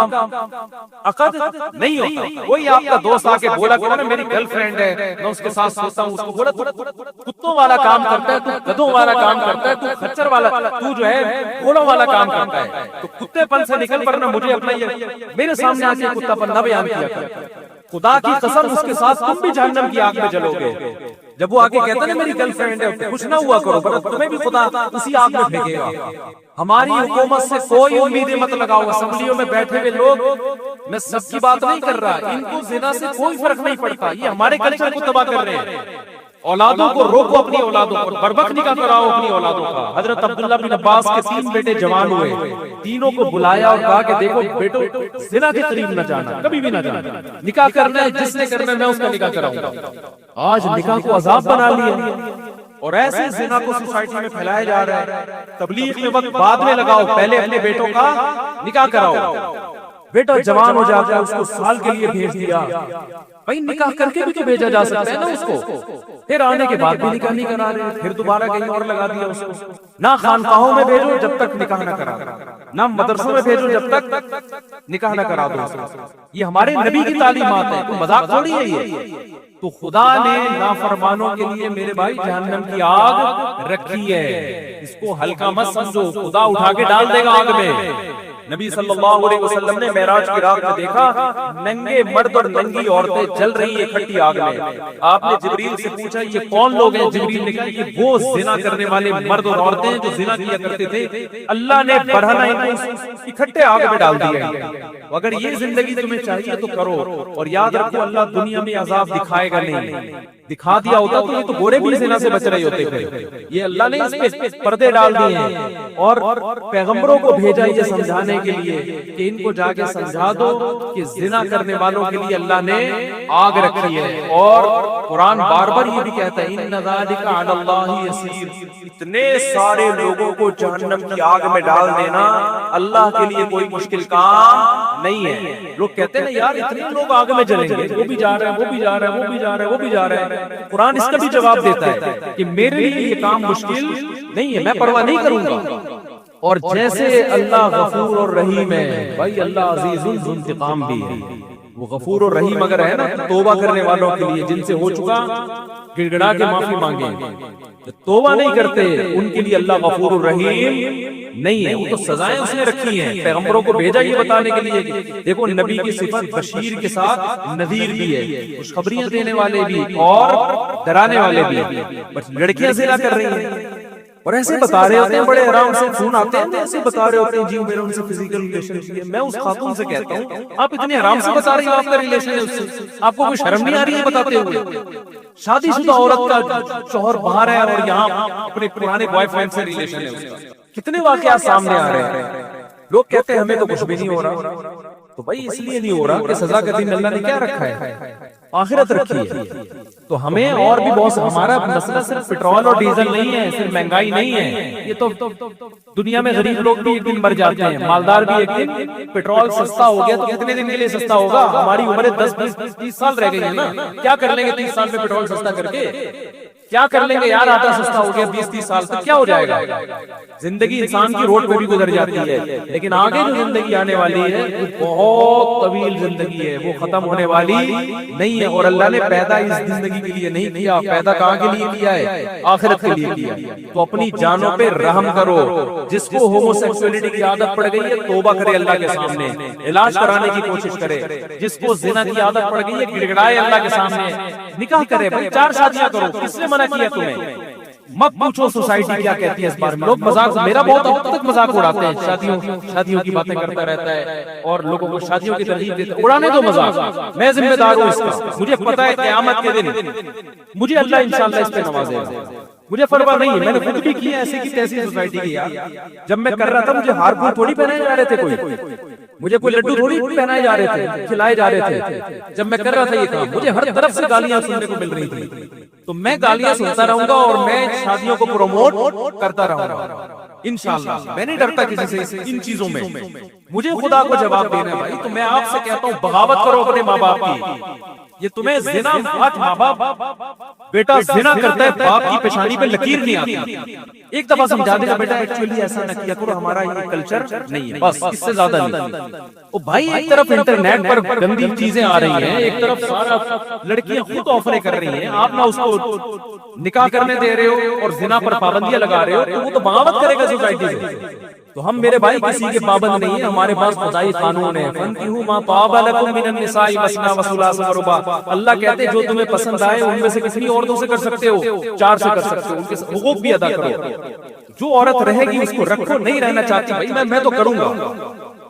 عقد نہیں ہوتا۔ کوئی آپ کا دوست آ کے بولا کہ میری گرل فرینڈ ہے میں اس کے ساتھ سوتا ہوں، اس کو بولا کتوں والا کام کرتا ہے، تو گدھوں والا کام کرتا ہے، تو خچر والا، تو جو ہے گھوڑوں والا کام کرتا ہے، تو کتے پن سے نکل پڑنا۔ مجھے اپنا یہ میرے سامنے آ کے کتا پن نہ بیان کیا کر۔ خدا کی قسم اس کے ساتھ تم بھی جہنم کی آگ میں جلو گے۔ جب وہ آگے کہتا ہے میری گرل فرینڈ ہے، خوش نہ ہوا کرو، تمہیں بھی خدا اسی آگ میں پھینکے گا۔ ہماری حکومت سے کوئی امیدیں مت لگاؤ۔ اسمبلیوں میں بیٹھے ہوئے لوگ، میں سب کی بات نہیں کر رہا، ان کو زنا سے کوئی فرق نہیں پڑتا، یہ ہمارے کلچر کو تباہ کر رہے ہیں۔ اولادوں کو روکو، اپنی اولادوں کو بربک نکاح کراؤ اپنی اولادوں کا۔ حضرت عبداللہ بن عباس کے 3 بیٹے جوان ہوئے، تینوں کو بلایا اور کہا کہ دیکھو بیٹو زنا کے قریب نہ جانا، کبھی بھی نہ جانا، نکاح کرنا ہے جس نے کرنا ہے میں اس کا نکاح کراؤں گا۔ آج نکاح کو عذاب بنا لیا اور ایسے زنا کو سوسائٹی میں پھیلایا جا رہا ہے۔ تبلیغ میں وقت بعد میں لگاؤ، پہلے اپنے بیٹوں کا نکاح کراؤ۔ بیٹا جوان ہو جاتا ہے اس کو سال کے لیے بھیج دیا، بھائی نکاح کر کے بھی تو بھیجا جا سکتا ہے نا اس کو، پھر آنے کے بعد بھی نکاح نہیں کرا رہے، پھر دوبارہ کہیں اور لگا دیا اس کو۔ نہ خانقاہوں میں بھیجو جب تک نکاح نہ کرا، نہ مدرسوں میں بھیجو جب تک نکاح نہ کرا دو۔ یہ ہمارے نبی کی تعلیمات ہے، کوئی مذاق تھوڑی ہے یہ۔ تو خدا نے نافرمانوں کے لیے میرے بھائی جہنم کی آگ رکھی ہے، اس کو ہلکا مت سمجھو، خدا اٹھا کے ڈال دے گا آگ میں۔ نبی صلی اللہ علیہ وسلم نے معراج کی رات میں دیکھا ننگے مرد اور ننگی عورتیں جل رہی ہیں اکٹھی آگ میں۔ آپ نے جبریل سے پوچھا یہ کون لوگ ہیں؟ جبریل نے کہا یہ وہ زنا کرنے والے مرد اور عورتیں جو زنا کیا کرتے تھے، اللہ نے برہنہ ان کو اکٹھے آگ میں ڈال دیا۔ اگر یہ زندگی تمہیں چاہیے تو کرو، اور یاد رکھو اللہ دنیا میں عذاب دکھائے گا نہیں، دکھا دیا ہوتا تو یہ تو گورے بھی زنا سے بچ رہے ہوتے تھے۔ یہ اللہ نے اس پہ پردے ڈال دیے ہیں اور پیغمبروں کو بھیجا یہ سمجھانے کے لیے کہ ان کو جا کے سمجھا دو کہ زنا کرنے والوں کے لیے اللہ نے آگ رکھی ہے۔ اور قرآن بار بار یہ بھی کہتا ہے ان ذالک علی اللہ یسیر، اتنے سارے لوگوں کو جہنم کی آگ میں ڈال دینا اللہ کے لیے کوئی مشکل کام نہیں ہے۔ لوگ کہتے ہیں یار اتنے لوگ آگ میں جلیں گے، وہ بھی جا رہے ہیں، وہ بھی جا رہے ہیں، وہ بھی جا رہے ہیں، وہ بھی جا رہے ہیں۔ قرآن اس کا بھی جواب دیتا ہے کہ میرے لیے یہ کام مشکل نہیں ہے، میں پرواہ نہیں کروں گا۔ اور جیسے اللہ غفور اور رحیم ہے بھائی، اللہ عزیز ذو انتقام بھی ہے. وہ غفور اور رحیم اگر ہے نا تو توبہ کرنے والوں کے لیے جن سے ہو چکا گڑ گڑا کے معافی مانگیں. توبہ نہیں کرتے ان کے لیے اللہ غفور الرحیم نہیں ہے. وہ تو سزائیں اس نے رکھی ہیں، پیغمبروں کو بھیجا یہ بتانے کے لیے کہ دیکھو نبی کی صفت بشیر کے ساتھ نذیر بھی ہے، خوشخبریاں دینے والے بھی اور ڈرانے والے بھی. بس لڑکیاں زنا کر رہی ہیں اور ایسے بتا رہے ہوتے ہیں، بڑے آرام سے فون آتے ہیں ایسے بتا رہے ہوتے ہیں جی میرا ان سے فزیکل ریلیشن ہے. میں اس خاتون سے کہتا ہوں آپ اتنے آرام سے بتا رہی ہو آپ کا ریلیشن ہے اس سے، آپ کو کوئی شرم نہیں آ رہی ہے بتاتے ہوئے؟ شادی شدہ عورت کا شوہر باہر ہے اور یہاں اپنے پرانے بوائے فرینڈ سے ریلیشن ہے اس کا. کتنے واقعات سامنے آ رہے ہیں. لوگ کہتے ہیں ہمیں تو کچھ بھی نہیں ہو رہا. تو بھائی اس لیے نہیں ہو رہا کہ سزا کا دن اللہ نے کیا رکھا ہے؟ آخرت رکھی ہے. تو ہمیں اور بھی بہت، ہمارا مسئلہ صرف پیٹرول اور ڈیزل نہیں ہے، صرف مہنگائی نہیں ہے. یہ تو دنیا میں غریب لوگ بھی ایک دن مر جاتے ہیں، مالدار بھی ایک دن. پیٹرول سستا ہو گیا تو کتنے دن کے لیے سستا ہوگا؟ ہماری عمریں 10-20-30 سال رہ گئی ہیں نا. کیا کر لیں گے 30 سال میں پیٹرول سستا کر کے؟ کیا کر لیں گے یار؟ آٹا سستا ہو گیا 20-30 سال تک کیا ہو جائے گا؟ زندگی انسان کی روڈ پہ بھی گزر جاتی ہے، لیکن آگے جو زندگی آنے والی ہے وہ بہت طویل زندگی ہے، وہ ختم ہونے والی نہیں ہے. اور اللہ نے پیدا اس زندگی کے لیے نہیں کیا، پیدا کہاں کے لیے کیا ہے؟ آخرت کے لیے کیا. تو اپنی جانوں پہ رحم کرو. جس کو ہومو سیکسولیٹی کی عادت پڑ گئی ہے توبہ کرے اللہ کے سامنے، علاج کرانے کی کوشش کرے. جس کو زنا کی عادت پڑ گئی ہے گڑگڑائے اللہ کے سامنے، نکاح کرے. بھائی 4 شادیاں کرو، کس نے منع کیا تمہیں؟ مت پوچھو سوسائٹی کیا کہتی ہے اس بارے میں. لوگ مذاق، میرا بہت اب تک مذاق اڑاتے ہیں، شادیوں کی باتیں کرتا رہتا ہے اور لوگوں کو شادیوں کی ترغیب دیتا ہے. اڑانے دو مذاق، میں ذمہ دار ہوں اس کا. مجھے پتا ہے قیامت کے دن مجھے اللہ انشاءاللہ اس پہ نوازے گا. مجھے پرواہ نہیں ہے، میں نے خود بھی کی ایسی کی تیسی سوسائٹی کی. جب میں کر رہا تھا مجھے ہار پھول تھوڑی پہنائے جا رہے تھے، مجھے کوئی لڈو تھوڑی پہنائے جا رہے تھے، کھلائے جا رہے تھے. جب میں کر رہا تھا یہ کام مجھے ہر طرف سے گالیاں سننے کو مل رہی تھی. تو میں گالیاں سنتا رہوں گا اور میں شادیوں کو پروموٹ کرتا رہوں گا انشاءاللہ. میں نہیں ڈرتا کسی سے ان چیزوں میں. مجھے خدا کو جواب دینا ہے بھائی. تو میں آپ سے کہتا ہوں بغاوت کرو اپنے ماں باپ کی. یہ تمہیں زنا، آج ماں باپ بیٹا زنا کرتا ہے باپ کی پیشانی پہ لکیر نہیں آتی. ایک دفعہ سمجھا دینا بیٹا ایکچولی ایسا نہ کیا کرو، ہمارا یہ کلچر نہیں ہے، بس اس سے زیادہ نہیں. او بھائی ایک طرف انٹرنیٹ پر گندی چیزیں آ رہی ہیں، ایک طرف سارا لڑکیاں خود آفریں کر رہی ہیں، آپ نہ اس کو نکاح کرنے دے رہے ہو اور زنا پر پابندیاں لگا رہے ہو، تو وہ تو بغاوت کرے گا سوسائٹی سے. تو ہم میرے بھائی کسی کے پابند نہیں ہیں، ہمارے پاس خدائی قانون ہے. فَانكِحُوا مَا طَابَ لَكُم مِّنَ النِّسَاءِ مَثْنَىٰ وَثُلَاثَ وَرُبَاعَ. اللہ کہتے ہیں جو تمہیں پسند آئے ان میں سے کتنی عورتوں سے کر سکتے ہو؟ 4 سے کر سکتے ہو. ان کے حقوق بھی ادا کرو. جو عورت رہے گی اس کو رکھو، نہیں رہنا چاہتی بھائی میں تو کروں گا.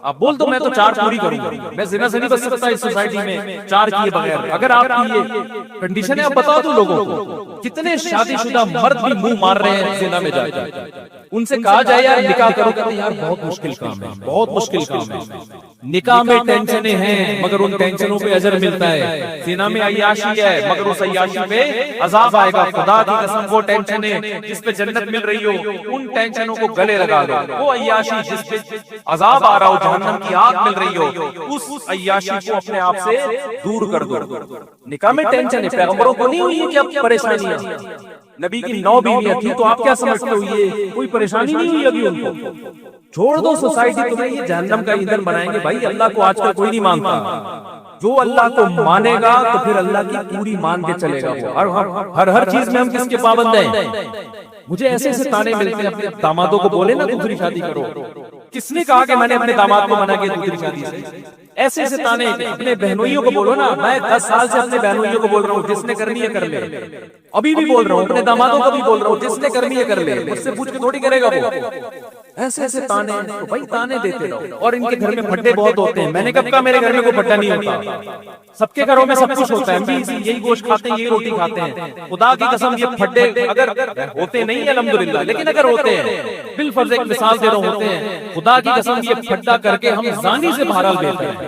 آپ بول دو میں تو 4 پوری کروں گا. میں زنا سے نہیں بچ سکتا اس سوسائٹی میں 4 کیے بغیر. اگر آپ کی یہ کنڈیشن ہے آپ بتا دو لوگوں کو. کتنے شادی شدہ مرد بھی منہ مار رہے ہیں زنا میں جا کے. ان سے کہا جائے یار نکاح کرو، کہتے ہیں یار بہت مشکل کام ہے، بہت مشکل کام ہے. نکاح میں ٹینشنیں ہیں مگر ان ٹینشنوں پہ اجر ملتا ہے. زنا میں عیاشی ہے مگر اس عیاشی پہ عذاب آئے گا. خدا کی قسم وہ ٹینشنیں جس پہ جنت مل رہی ہو ان ٹینشنوں کو گلے لگا دو. وہ عیاشی جس پہ عذاب آ رہا ہو، جہنم کی آگ مل رہی ہو، اس عیاشی کو اپنے آپ سے دور کر دو. نکاح میں ٹینشن ہے، پیغمبروں کو نہیں ہوئی ہے کیا پریشانیاں؟ نبی کی 9 بیویاں تھیں تو آپ کیا سمجھتے ہو یہ کوئی پریشانی نہیں ہوئی ابھی ان کو؟ چھوڑ دو سوسائٹی تمہیں یہ جہنم کا ایندھن بنائیں گے. بھائی اللہ کو آج کل کوئی نہیں مانتا. جو اللہ کو مانے گا تو پھر اللہ کی پوری مان کے چلے گا. ہر چیز میں ہم کس کے پابند ہیں؟ مجھے ایسے ایسے تانے ملتے ہیں. اپنے دامادوں کو بولے نا دوسری شادی کرو. کس نے کہا کہ میں نے اپنے داماد کو منع کیا دوسری شادی سے؟ ایسے ایسے تانے. اپنے بہنوئیوں کو بولو نا. میں 10 سال سے اپنے بہنوئیوں کو بول رہا ہوں جس نے کرنی ہے کر لے. ابھی بھی بول رہا ہوں اپنے دامادوں کو بھی بول رہا ہوں جس نے کرنی ہے کر لے. مجھ سے پوچھ کے تھوڑی کرے گا وہ. ایسے ایسے تانے. تو بھائی تانے دیتے رہو. اور ان کے گھر میں پھڈے بہت ہوتے ہیں. میں نے کب کہا میرے گھر میں کوئی پھڈا نہیں ہوتا؟ سب کے گھروں میں سب کچھ ہوتا ہے. ہم بھی یہی گوشت کھاتے ہیں، یہی روٹی کھاتے ہیں. خدا کی قسم یہ پھڈے اگر ہوتے نہیں ہیں الحمدللہ، لیکن اگر ہوتے ہیں بالفرض ایک مثال دے رہا ہوں ہوتے ہیں، خدا کی قسم یہ پھڈا کر کے ہم زانی سے بہرحال بہتر ہیں.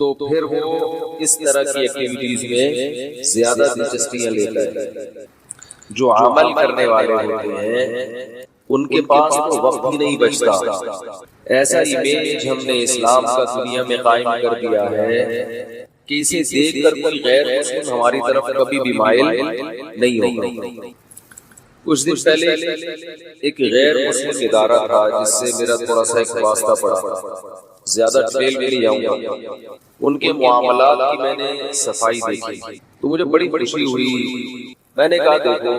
تو پھر وہ اس طرح کی ایکٹیویٹیز میں زیادہ دلچسپیاں لیتا ہے. جو عمل کرنے والے ہوتے ہیں ان کے پاس تو وقت ہی نہیں بچتا. ایسا امیج ہم نے اسلام کا دنیا میں قائم کر دیا ہے کہ اسے دیکھ کر کوئی غیر مسلم ہماری طرف کبھی بھی مائل نہیں ہوگا. کچھ دن پہلے ایک غیر مسلم ادارہ تھا جس سے میرا تھوڑا سا ایک واسطہ پڑا. زیادہ ڈیٹیل میں نہیں جاؤں گا. ان کے معاملات کی میں نے صفائی دیکھی تو مجھے بڑی خوشی ہوئی. میں نے کہا دیکھو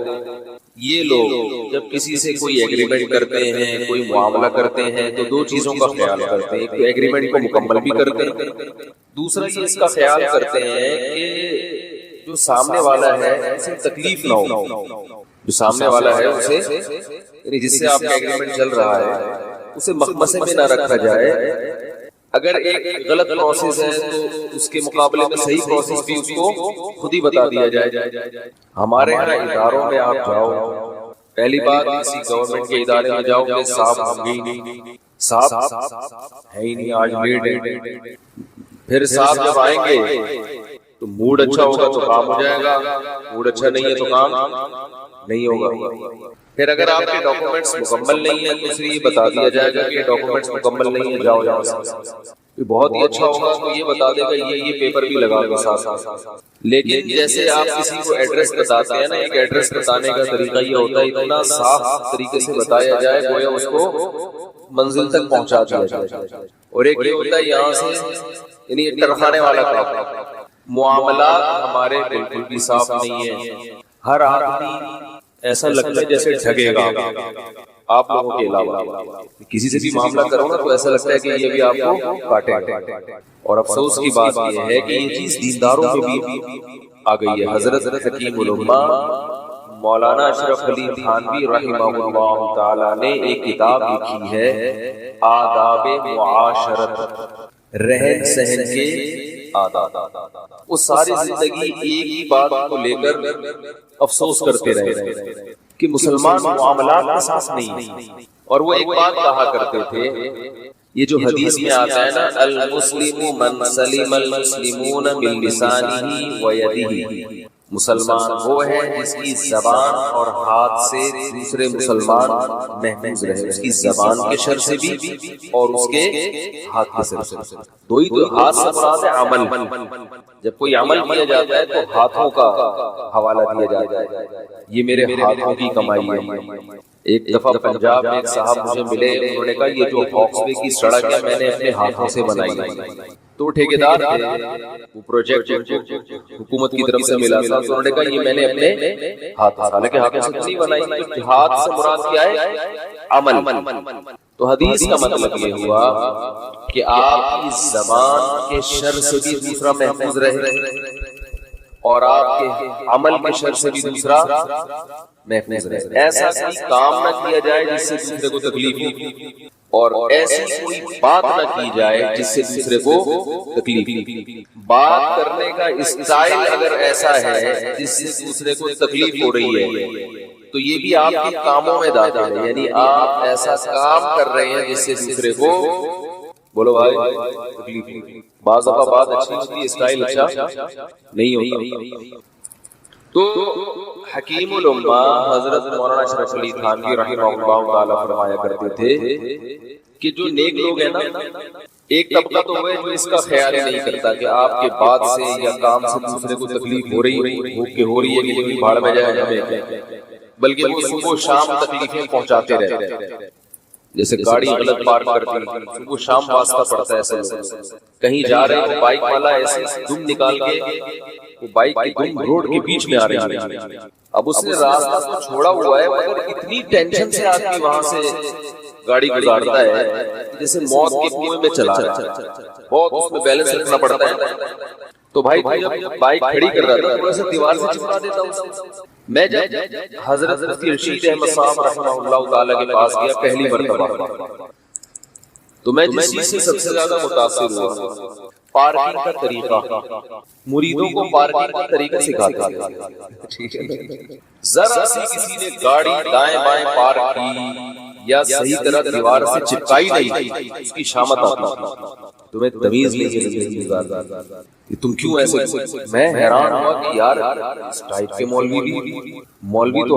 یہ لوگ جب کسی سے کوئی ایگریمنٹ کرتے ہیں کوئی معاملہ کرتے ہیں تو دو چیزوں کا خیال کرتے ہیں. ایک تو ایگریمنٹ کو مکمل بھی کرتے ہیں, دوسرا یہ اس کا خیال کرتے ہیں کہ جو سامنے والا ہے اسے تکلیف نہ ہو. جو سامنے والا ہے اسے یعنی جس سے آپ کا ایگریمنٹ چل رہا ہے اسے مخمصے میں نہ رکھا جائے. اگر ایک غلط پروسیس ہے تو اس کے مقابلے میں صحیح پروسیس بھی اس کو خود ہی بتا دیا جائے. ہمارے یہاں اداروں میں آپ جاؤ, پہلی بات کسی گورنمنٹ کے ادارے میں جاؤ کہ صاحب ہم گئی نہیں, صاحب ہے ہی نہیں, آج لیٹ ہے. پھر صاحب جب آئیں گے تو موڈ اچھا ہوگا تو کام ہو جائے گا, موڈ اچھا نہیں ہے تو کام نہیں ہوگا. پھر اگر آپ کے ڈاکومنٹس مکمل نہیں ہیں تو اسے یہ بتا دیا جائے گا کہ یہ ڈاکومنٹس مکمل نہیں ہیں, جاؤ یہاں سے. بہت ہی اچھا ہوگا تو یہ بتا دے گا یہ پیپر بھی لگا دو ساتھ. لیکن جیسے آپ کسی کو ایڈریس بتاتے ہیں نا, ایک ایڈریس بتانے کا طریقہ یہ ہوتا ہے اتنا صاف طریقے سے بتایا جائے گویا اس کو منزل تک پہنچا دیا جائے. اور ایک یہ ہوتا ہے یہاں سے یعنی ٹرخانے والا کام. معاملات ہمارے بالکل بھی صاف نہیں ہیں. ہر آدمی ایسا لگتا ہے جیسے ٹھگے گا آپ لوگوں کے علاوہ. کسی سے بھی معاملہ کرو نا تو ایسا لگتا ہے کہ یہ بھی آپ کو کاٹے گا. اور افسوس کی بات یہ ہے کہ یہ چیز دینداروں میں بھی آ گئی ہے. حضرت حکیم الامہ مولانا اشرف علی تھانوی رحمہ اللہ تعالی نے ایک کتاب لکھی ہے آداب معاشرت, رہن سہن کے آداب. وہ ساری زندگی ایک ہی بات کو لے کر افسوس کرتے رہے کہ مسلمان معاملات کے ساتھ نہیں. اور وہ ایک بات کہا کرتے تھے, یہ جو حدیث میں آتا ہے نا, المسلم من سلم المسلمون من لسانہ و یدہ, مسلمان وہ ہے جس کی زبان اور ہاتھ سے دوسرے مسلمان محفوظ رہے. اس کی زبان کے شر سے بھی اور اس کے ہاتھ کے شر سے. دو ہی تو ہاتھ سے مراد ہے عمل. جب کوئی عمل کیا جاتا ہے تو ہاتھوں کا حوالہ دیا جاتا ہے, یہ میرے ہاتھوں کی کمائی ہے. ایک دفعہ پنجاب میں ایک صاحب مجھے ملے, انہوں نے کہا یہ جو ہاکس وے کی سڑک ہے میں نے اپنے ہاتھوں سے بنائی ہے. تو ٹھیکیدار تھے, وہ پروجیکٹ حکومت کی طرف سے ملا تھا, تو انہوں نے کہا یہ میں نے اپنے حالانکہ ہاتھوں سے نہیں بنائی. تو ہاتھ سے مراد کیا ہے؟ عمل. تو حدیث کا مطلب یہ ہوا کہ آپ کی زبان کے شر سے بھی دوسرا محفوظ رہے اور آپ کے عمل کے شر سے بھی دوسرا محفوظ رہے. ایسا کوئی کام نہ کیا جائے جس سے دوسرے کو تکلیف ہو, اور ایسی کوئی بات نہ کی جائے جس سے دوسرے کو تکلیف ہو. بات کرنے کا اسٹائل اگر ایسا ہے جس سے دوسرے کو تکلیف ہو رہی ہے تو یہ بھی آپ کے کاموں میں داخل ہے. یعنی آپ ایسا کام کر رہے ہیں جس سے دوسرے کو بولو بھائی تکلیف ہو. بعض دفعہ بات اچھی ہوتی ہے, اسٹائل اچھا نہیں ہوتا. تو حکیم الامہ حضرت مولانا اشرف علی تھانوی رحمہ اللہ تعالی فرمایا کرتے تھے کہ جو نیک لوگ ہیں نا, ایک طبقہ تو وہ ہے جو اس کا خیال نہیں کرتا کہ آپ کے بات سے یا کام سے دوسرے کو تکلیف ہو رہی ہے کہ کوئی بھاڑ میں جائے ہمیں, بلکہ وہ صبح و شام تکلیفیں پہنچاتے رہتے ہیں. جیسے گاڑی غلط پارک کرتی ہے, صبح شام واسطہ پڑتا ہے ایسے. کہیں جا رہے ہیں بائک والا ایسے دم نکال کے, وہ بائک کی دم روڈ کے بیچ میں آ رہی ہے. اب اس نے راستہ تو چھوڑا ہوا ہے مگر اتنی ٹینشن سے آدمی وہاں سے گاڑی گزارتا ہے جیسے موت کے کنویں میں چلا رہا ہے. بہت اس میں بیلنس رکھنا پڑتا ہے. تو بھائی جب بائک کھڑی کر رہا تھا تھوڑا سا دیوار سے چپکا دیتا ہوں. میں جب حضرت مفتی رشید احمد صاحب رحمہ اللہ تعالی کے پاس گیا پہلی مرتبہ, تو میں جس چیز سے سب سے زیادہ متاثر ہوا پارکنگ کا طریقہ. مریدوں کو پارکنگ کا طریقہ سکھاتا ہے. ذرا سی کسی نے گاڑی دائیں بائیں پارک کی یا صحیح طرح دیوار سے چپکائی نہیں, اس کی شامت آتی. تمہیں تمیز نہیں ہے زندگی گزارنے کی، تم کیوں ایسے؟ میں حیران ہوا کہ یار اس ٹائپ کے مولوی تو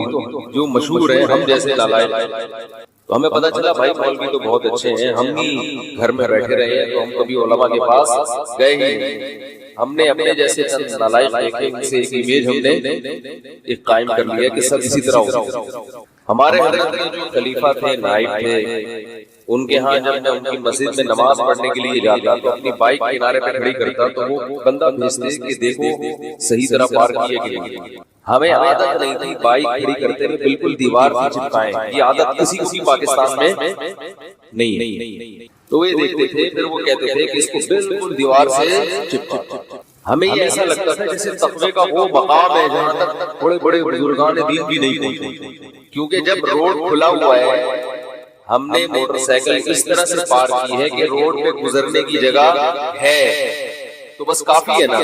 جو مشہور ہیں ہم جیسے نالائق، تو ہمیں پتا چلا بھائی مولوی تو بہت اچھے ہیں، ہم بھی گھر میں بیٹھے رہے ہیں تو ہم کبھی علماء کے پاس گئے ہی، ہم نے اپنے جیسے چند نالائق دیکھے، ان سے ایک امیج ہم نے ایک قائم کر لیا کہ سب اسی طرح ہو۔ ہمارے حضرت کے جو خلیفہ تھے، نائب تھے، ان کے ہاں جب میں ان کی مسجد میں نماز پڑھنے کے لیے جاتا تو اپنی بائک کنارے پہ کھڑی کرتا تو وہ بندہ بھیجتے کہ دیکھو صحیح طرح پارک کیے کہ نہیں۔ ہمیں عادت نہیں تھی بائک کھڑی کرتے ہوئے بالکل دیوار سے چپکائیں، یہ عادت کسی کسی پاکستان میں نہیں ہے، تو یہ دیکھتے تھے پھر وہ کہتے تھے کہ اس کو بالکل دیوار سے چپکا۔ ہمیں یہ ایسا لگتا تھا جیسے تقوی کا وہ مقام ہے جہاں تک بڑے بڑے بزرگان دین بھی نہیں پہنچے، کیونکہ جب روڈ کھلا ہوا ہے ہم نے موٹر سائیکل اس طرح سے پار کی ہے کہ روڈ پہ گزرنے کی جگہ ہے تو بس کافی ہے نا،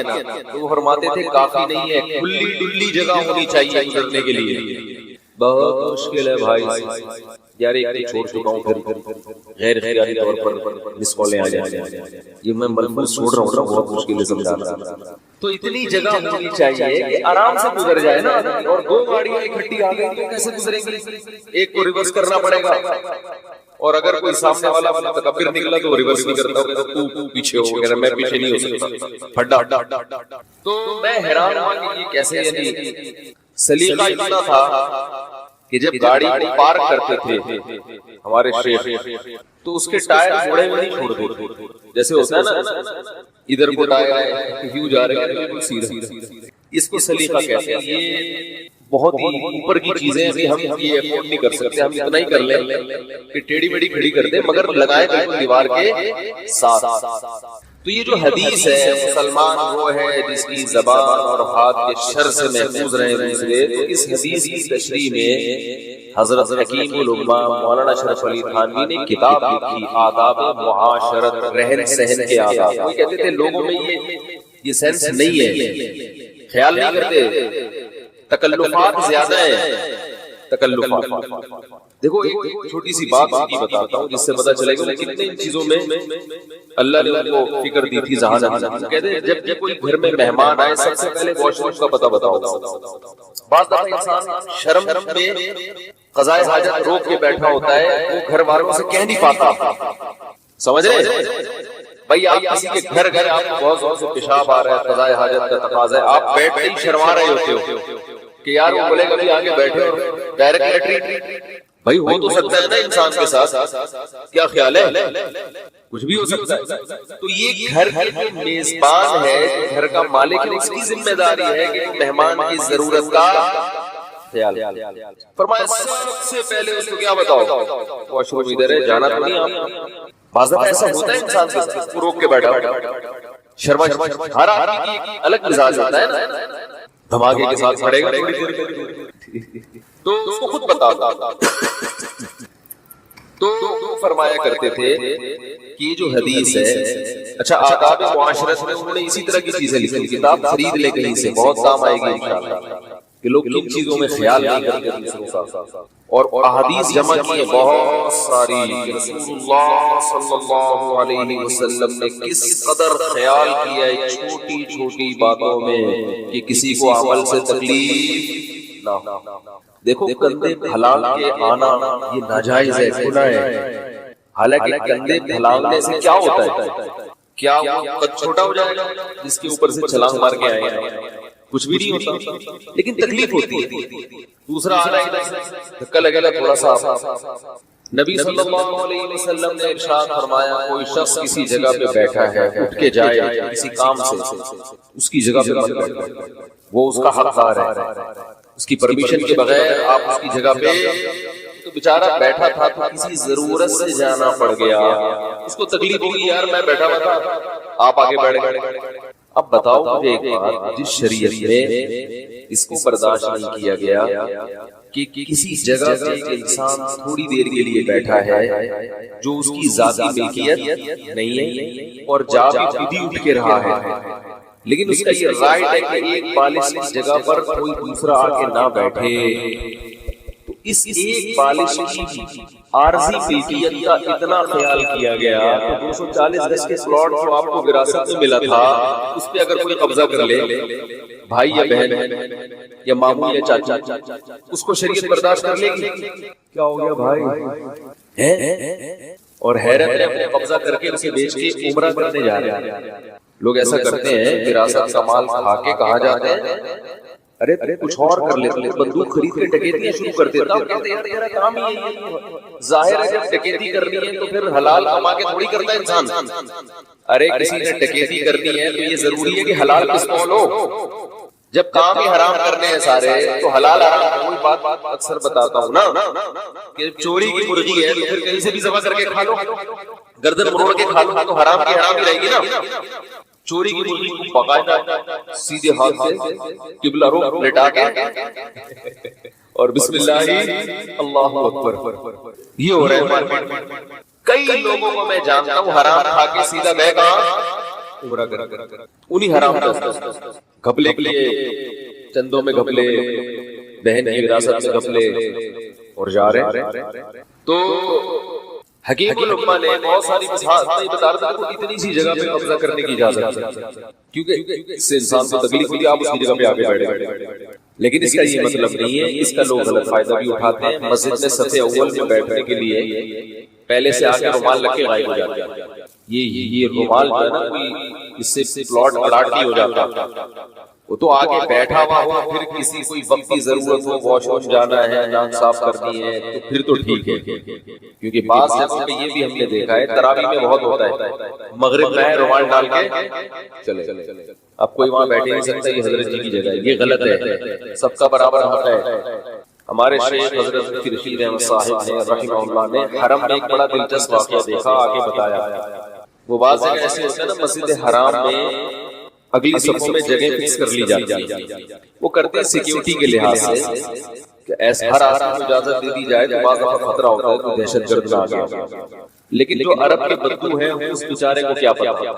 تو وہ فرماتے تھے کافی نہیں ہے، کھلی ڈلی جگہ ہونی چاہیے گزرنے کے لیے۔ بہت مشکل ہے بھائی یار، ایک چھوڑ چکا ہوں پھر غیر خیالی طور پر مس کالیں آ جائیں، یہ میں ملفوظ چھوڑ رہا ہوں، بہت مشکل ہے سمجھا رہا ہوں۔ تو اتنی جگہ ہونی چاہیے کہ آرام سے گزر جائے نا، اور دو گاڑیاں اکٹھی آ گئی تو کیسے گزریں گی؟ ایک کو ریورس کرنا پڑے گا، اور اگر کوئی سامنے والا متکبر نکلا تو ریورس نہیں کرتا، تو پیچھے ہو گیا، میں پیچھے نہیں ہو سکتا، پھڈا۔ تو میں حیران ہوا کہ یہ کیسے، یعنی سلیقہ اتنا تھا کہ جب گاڑی کو پارک کرتے تھے ہمارے شیخ تو اس کے ٹائر مڑے ہوئے نہیں چھوڑ دیتے، جیسے ہوتا ہے نا ادھر کو ٹائر ہے کیوں جا رہے ہیں بالکل سیدھا، اس کو سلیقہ کہتے ہیں۔ یہ بہت ہی اوپر کی چیزیں ابھی ہم یہ افورڈ نہیں کر سکتے، ہم اتنا ہی کر لیں کہ ٹیڑھی میڑھی کھڑی کر دیں مگر لگائے بالکل دیوار کے ساتھ۔ تو یہ جو حدیث ہے مسلمان وہ ہے جس کی زبان اور ہاتھ کے شر سے محفوظ رہے دوسرے، تو اس حدیث کی تشریح میں حضرت حکیم الامہ مولانا اشرف علی تھانوی نے کتاب لکھی، آداب معاشرت، رہن سہن کے آداب۔ وہ کہتے تھے لوگوں میں یہ سینس نہیں ہے، خیال نہیں کرتے، تکلفات زیادہ ہیں، تکلفات۔ دیکھو ایک چھوٹی سی بات کی بتاتا ہوں جس سے پتہ چلے گا کتنے ان چیزوں میں اللہ نے ان کو فکر دی تھی ذہانت۔ کہتے ہیں جب کوئی گھر میں مہمان آئے سب سے پہلے واش روم کا پتہ بتاؤ۔ بعض دفعہ انسان شرم میں قضائے حاجت روک کے بیٹھا ہوتا ہے، وہ گھر والوں سے کہہ نہیں پاتا، سمجھ رہے بھائی؟ آپ کسی کے گھر آپ کو بہت زور سے پیشاب آ رہا ہے، قضائے حاجت کا تقاضا ہے، آپ بیٹھتے ہی شرما رہے ہوتے ہو کہ یار وہ بولے کبھی آگے بیٹھے اور ڈائریکٹ لیٹرین، بھائی ہو تو سکتا ہے نا انسان کے ساتھ، کیا خیال ہے؟ کچھ بھی ہو سکتا ہے۔ تو یہ گھر کا میزبان ہے، گھر کا مالک ہے، اس کی ذمہ داری ہے کہ مہمان کی ضرورت کا خیال۔ فرمایا سب سے پہلے اس کو کیا بتاؤ؟ واش روم ادھر ہے، جانا تو نہیں آپ۔ بعض دفعہ ایسا ہوتا ہے انسان کے ساتھ، وہ روک کے بیٹھا شرما، ہر آدمی کی الگ مزاج ہوتا ہے نا، دھماکے کے ساتھ پڑے گا تو اس کو خود بتا۔ تو فرمایا کرتے تھے کہ یہ جو حدیث ہے، اچھا آداب معاشرت میں انہوں نے اسی طرح کی چیزیں لکھی، کتاب خرید لے کہیں سے، بہت کام آئے گی انشاءاللہ، کہ لوگ کن چیزوں میں خیال نہیں کرتے دوسروں کا، اور احادیث جمع کی ہیں بہت ساری، رسول اللہ صلی اللہ علیہ وسلم نے کس قدر خیال کیا ہے چھوٹی چھوٹی باتوں میں کہ کسی کو عمل سے تکلیف نہ ہو۔ دیکھو کندھے پھلانگ کے آنا یہ ناجائز ہے، گناہ ہے، حالانکہ کندھے پھلانگنے سے کیا ہوتا ہے؟ کیا قد چھوٹا ہو جائے گا جس کے اوپر سے چھلانگ مار کے آئے ہیں؟ کچھ بھی نہیں ہوتا، لیکن تکلیف ہوتی ہے۔ دوسرا آ رہا ہے دھکا لگے گا تھوڑا سا۔ نبی صلی اللہ علیہ وسلم نے ارشاد فرمایا کوئی شخص کسی جگہ پہ بیٹھا ہے، اٹھ کے جائے کسی کام سے، اس کی جگہ پہ مت بیٹھو، وہ اس کا حقدار ہے، اس کی پرمیشن کے بغیر آپ اس کی جگہ پہ، تو بیچارہ بیٹھا تھا تو کسی ضرورت سے جانا پڑ گیا، اس کو تکلیف ہوگی، یار میں بیٹھا ہوا تھا آپ آگے بیٹھ گئے۔ اب بتاؤ مجھے ایک بات، جس شریعت میں اس کو برداشت نہیں کیا گیا کہ کسی جگہ پہ ایک انسان تھوڑی دیر کے لیے بیٹھا ہے جو اس کی ذاتی ملکیت نہیں ہے اور جا بھی خود ہی اٹھ کے رہا ہے، لیکن اس کا یہ رائٹ ہے کہ ایک بالش اس جگہ پر کوئی دوسرا آ کے نہ بیٹھے، تو اس ایک بالش کی عارضی ملکیت کا اتنا خیال کیا گیا تو 240 گز کے پلاٹ جو آپ کو وراثت میں ملا تھا اس پہ اگر کوئی قبضہ کر لے، بھائی یا بہن یا ماموں یا چاچا، اس کو شریعت برداشت کر لے گی؟ کیا ہو گیا بھائی؟ اور حیرت ہے اپنے قبضہ کر کے اسے بیچ کے عمرہ کرنے جا رہے ہیں۔ لوگ ایسا کرتے ہیں، وراثت کا مال کھا کے کہاں جاتے ہیں، ارے کچھ اور کر لیتے، بندوق خرید کے ڈکیتیاں شروع کر دیتا ہوں، کہتے ہیں تیرا کام ہی ہے۔ ظاہر ہے جب ڈکیتی کرنی ہے تو پھر حلال کما کے تھوڑی کرتا ہے انسان۔ ارے کسی نے ڈکیتی کرنی ہے تو یہ ضروری ہے کہ حلال پستول ہو۔ جب کام ہی حرام کرنے ہیں سارے تو حلال حرام کوئی بات اکثر بتاتا ہوں نا کہ چوری کی مرغی ہے تو پھر کہیں سے بھی ذبح کر کے کھا لو، گردن مروڑ کے کھا لو تو حرام کی حرام ہی رہے گی نا۔ چوری کی مرغی کو باقاعدہ سیدھے ہاتھ سے قبلہ رخ لٹا کے اور بسم اللہ اللہ اکبر، یہ ہو رہا ہے مارکیٹ میں۔ کئی لوگوں کو میں جانتا ہوں حرام کھا کے سیدھا گئے کہاں، عمرہ کر انہی حرام گھپلے کے لیے، چندوں میں گھپلے، بہن کی وراثت میں گھپلے اور جا رہے ہیں۔ تو حکیم الامہ نے بہت ساری مثال بتا رہا تھا کہ اتنی سی جگہ پہ قبضہ کرنے کی اجازت ہے کیونکہ اس سے انسان کو تکلیف ہوتی ہے، آپ اس کی جگہ پہ آگے بیٹھ گئے، لیکن اس کا یہ مطلب نہیں ہے، اس کا لوگ غلط فائدہ بھی اٹھاتے ہیں۔ مسجد میں صف اول میں بیٹھنے کے لیے پہلے سے آگے رومال رکھ کے غائب ہو جاتے ہیں۔ یہ رومال جو ہے نا کوئی اس سے پلاٹ الاٹ نہیں ہو جاتا، وہ تو آگے بیٹھا ہوا ہو، پھر کسی کوئی وقتی ضرورت ہو، واش روم جانا ہے، ناک صاف کرنی ہے تو پھر تو ٹھیک ہے، کیونکہ بعض جگہوں پہ یہ بھی ہم نے دیکھا ہے، تراویح میں بہت ہوتا ہے، مغرب میں رومال ڈال کے چلے، اب کوئی وہاں بیٹھ نہیں سکتا، یہ حضرت جی کی جگہ ہے، یہ غلط ہے، سب کا برابر حق ہے۔ ہمارے شیخ حضرت رشید احمد صاحب نے رحمہ اللہ نے حرم میں ایک بڑا دلچسپ واقعہ دیکھا، آگے بتایا۔ وہ بعض جگہ ایسے ہوتا ہے نا، مسجد حرام میں اگلی صفوں میں جگہ فکس کر لی جاتی ہے، وہ کرتے ہیں سیکیورٹی کے لحاظ سے کہ ایسا ہر آدمی کو اجازت دے دی جائے تو بعض دفعہ خطرہ ہوتا ہے کہ دہشت گرد نہ آ گیا، لیکن جو عرب کے بدو ہیں اس بیچارے کو کیا پتا۔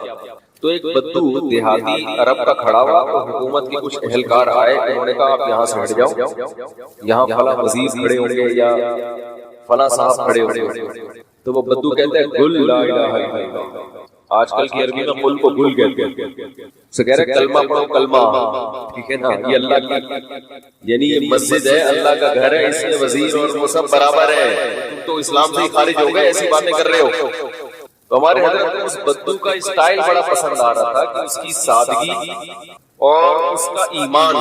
تو ایک بدو دیہاتی عرب کا کھڑا ہوا، تو حکومت کے کچھ اہلکار آئے، انہوں نے کہا آپ یہاں سے ہٹ جاؤ، یہاں فلاں وزیر کھڑے ہوں گے یا فلاں صاحب کھڑے ہوں گے۔ تو وہ بدو کہتا ہے گل لا الہ الا اللہ، آج کل کی عربی میں قل کو گل کہتے ہیں، سے کہہ رہے کلمہ پڑھو، کلمہ، ٹھیک ہے نا، یہ اللہ کی، یعنی یہ مسجد ہے، اللہ کا گھر ہے، اس میں وزیر اور وہ سب برابر ہے، تم تو اسلام سے ہی خارج ہو گئے، ایسی باتیں کر رہے ہو۔ تو ہمارے حضرت کو اس بدو کا اسٹائل بڑا پسند آ رہا تھا کہ اس کی سادگی اور اس کا ایمان،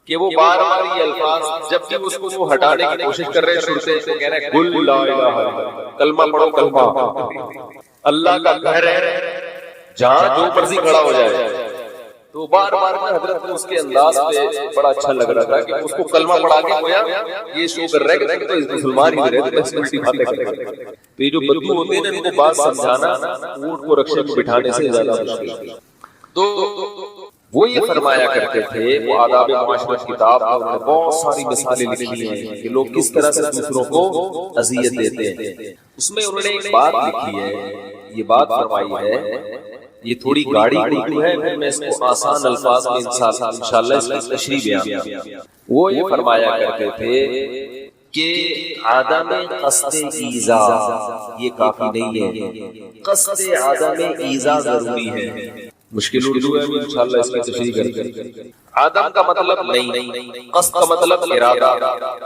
کہ وہ بار بار یہ الفاظ جب بھی اس کو وہ ہٹانے کی کوشش کر رہے شروع سے کہہ رہے گل لا الہ الا اللہ، کلمہ پڑھو، کلمہ، اللہ کا گھر ہے جہاں جو مرضی کھڑا ہو جائے۔ تو بار بار حضرت کو اس کے انداز پہ بڑا اچھا لگ رہا تھا کہ اس کو کلمہ پڑھا کے گویا یہ شو کر رہا ہے کہ تو مسلمان ہی رہے، تو بس الٹی باتیں کر رہے ہیں۔ تو یہ جو بدو ہوتے ہیں نا، ان کو بات سمجھانا اونٹ کو رکشے میں بٹھانے سے زیادہ مشکل ہے۔ تو وہ یہ فرمایا کرتے تھے، وہ آداب معاشرت کتاب میں بہت ساری مثالیں لکھی ہیں کہ لوگ کس طرح سے دوسروں کو اذیت دیتے ہیں۔ اس میں انہوں نے ایک بات لکھی ہے، یہ بات فرمائی ہے، یہ تھوڑی گاڑی اردو ہے، پھر میں اس کو آسان الفاظ میں انشاءاللہ اس کی تشریح بیان۔ وہ یہ فرمایا کرتے تھے کہ عدم قصد ایذا یہ کافی نہیں ہے، قصد عدم ایذا ضروری ہے۔ مشکل اردو ہے، انشاءاللہ اس کی تشریح کریں گے۔ عدم کا مطلب نہیں، قصد کا مطلب ارادہ،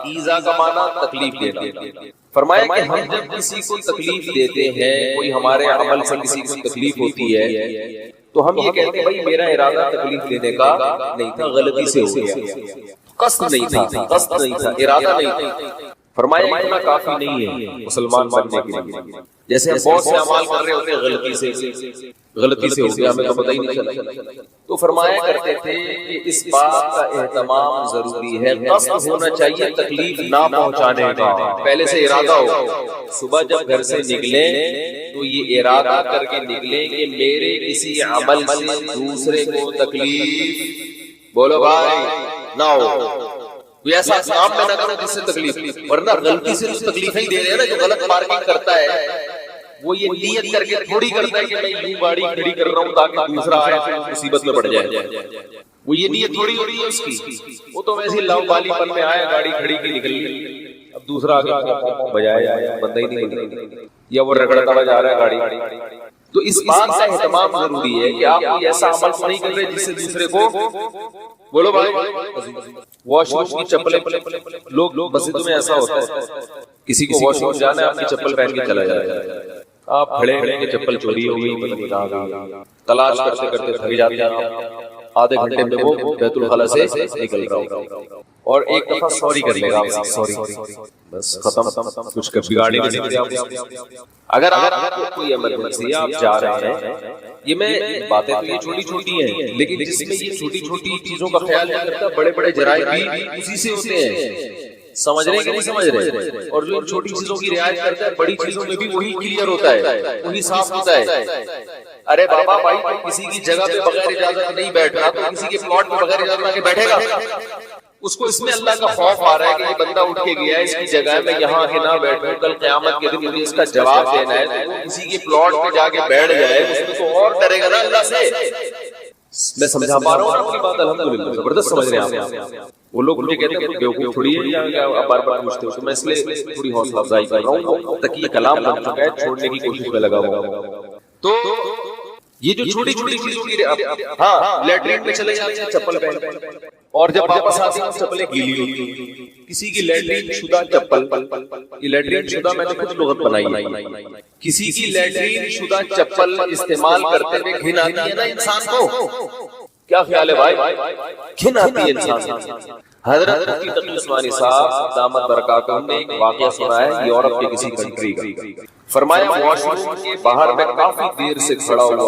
ایذا کا معنی تکلیف دینا۔ فرمایا کہ ہم جب کسی کو تکلیف دیتے ہیں، کوئی ہمارے عمل سے کسی کو تکلیف ہوتی ہے، تو ہم یہ کہتے ہیں بھائی میرا ارادہ تکلیف دینے کا نہیں تھا، غلطی سے ہو گیا، قصد نہیں تھا، قصد نہیں تھا، ارادہ نہیں تھا۔ فرمایا اتنا کافی نہیں ہے مسلمان بننے کے لیے، جیسے ہم بہت سے اعمال کر رہے ہوتے ہیں غلطی سے ہو گیا، ہمیں تو پتہ ہی نہیں چلا۔ تو فرمایا کرتے تھے کہ اس بات کا اہتمام ضروری ہے، قصد ہونا چاہیے تکلیف نہ پہنچانے کا، پہلے سے ارادہ ہو۔ صبح جب گھر سے نکلیں تو یہ ارادہ کر کے نکلیں کہ میرے کسی عمل سے دوسرے کو تکلیف، بولو بھائی، نہ ہو، کوئی ایسا کام میں نہ کرو جس سے تکلیف، ورنہ غلطی سے تکلیف ہی دے رہے ہیں نا۔ جو غلط پارکنگ کرتا ہے وہ یہ نیت کر کے تھوڑی کرتا ہے کہ میں یوں گاڑی کھڑی کر رہا ہوں تاکہ دوسرا آئے تو مصیبت میں پڑ جائے، وہ یہ نیت تھوڑی ہو رہی ہے اس کی، وہ تو ویسے لاؤ بالی پن میں آیا، گاڑی کھڑی کی نکل لی۔ اب دوسرا آگے بجائے بندہ ہی نہیں ملتا یا وہ رگڑتا ہوا جا رہا ہے گاڑی. تو اس بات کا اہتمام ضروری ہے کہ آپ کوئی ایسا عمل تو نہیں کر رہے جس سے دوسرے کو بولو بھائی واش روم کی چپلیں لوگ مسجدوں میں ایسا ہوتا ہے کسی کو واش روم جانا ہے آپ کی چپل پہن کے چلا جائے آپ کھڑے کھڑے کے چپل چوری ہو گئی پتہ نہیں کہاں گئی تلاش کرتے کرتے تھک جاتے ہیں آدھے گھنٹے میں وہ بیت الخلا سے نکل رہا ہوگا اور ایک دفعہ سوری کر لے گا سوری بس ختم کچھ بگاڑی نہیں سکتے. اگر آپ کو کوئی ایمرجنسی آپ جا رہے ہیں یہ میں باتیں تو یہ چھوٹی چھوٹی ہیں لیکن جس میں یہ چھوٹی چھوٹی چیزوں کا خیال نہیں کرتا بڑے بڑے جرائم بھی اسی سے ہوتے ہیں. سمجھ رہے کہ نہیں سمجھ رہے؟ اور جو چھوٹی چیزوں کی رعایت کرتا ہے بڑی چیزوں میں بھی وہی کلیئر ہوتا ہے وہی صاف ہوتا ہے. ارے بابا بھائی کسی کی جگہ پہ بغیر اجازت نہیں بیٹھ رہا تو کسی کے پلاٹ پہ بغیر اجازت آ کے بیٹھے گا؟ اس کو اس میں اللہ کا خوف آ رہا ہے کہ یہ بندہ اٹھ کے گیا ہے اس کی جگہ میں یہاں آ کے نہ بیٹھوں کل قیامت کے دن مجھے اس کا جواب دینا ہے. تو کسی کے پلاٹ پہ جا کے بیٹھ جائے اس میں تو اور ڈرے گا نا اللہ سے. میں سمجھا پا رہا ہوں آپ کی بات الحمدللہ زبردست سمجھ رہے ہیں آپ. وہ لوگ مجھے کہتے ہیں بیوقوف تھوڑی ہے یا بار بار پوچھتے ہو تو میں اس لیے تھوڑی حوصلہ افزائی کر رہا ہوں تک یہ کلام بن چکا ہے چھوڑنے کی کوشش میں لگا ہوا. تو یہ جو چھوٹی چھوٹی چیزوں کی ہاں لیٹرین میں چلے جاتے ہیں چپل پہن اور جب واپس آتے ہیں چپلیں گیلی ہوتی کسی کی لیٹرین شدہ چپل یہ لیٹرین شدہ میں نے کچھ لغت بنائی ہے کسی کی لیٹرین شدہ چپل استعمال کرتے ہوئے گھن آتی ہے نا انسان کو. کیا خیال ہے بھائی گھن آتی ہے انسان. حضرت مفتی تقی عثمانی صاحب دامت برکاتہم نے ایک واقعہ سنا ہے یورپ کے کسی کنٹری کا. فرمایا واش روم کے باہر میں کافی دیر سے کھڑا ہوا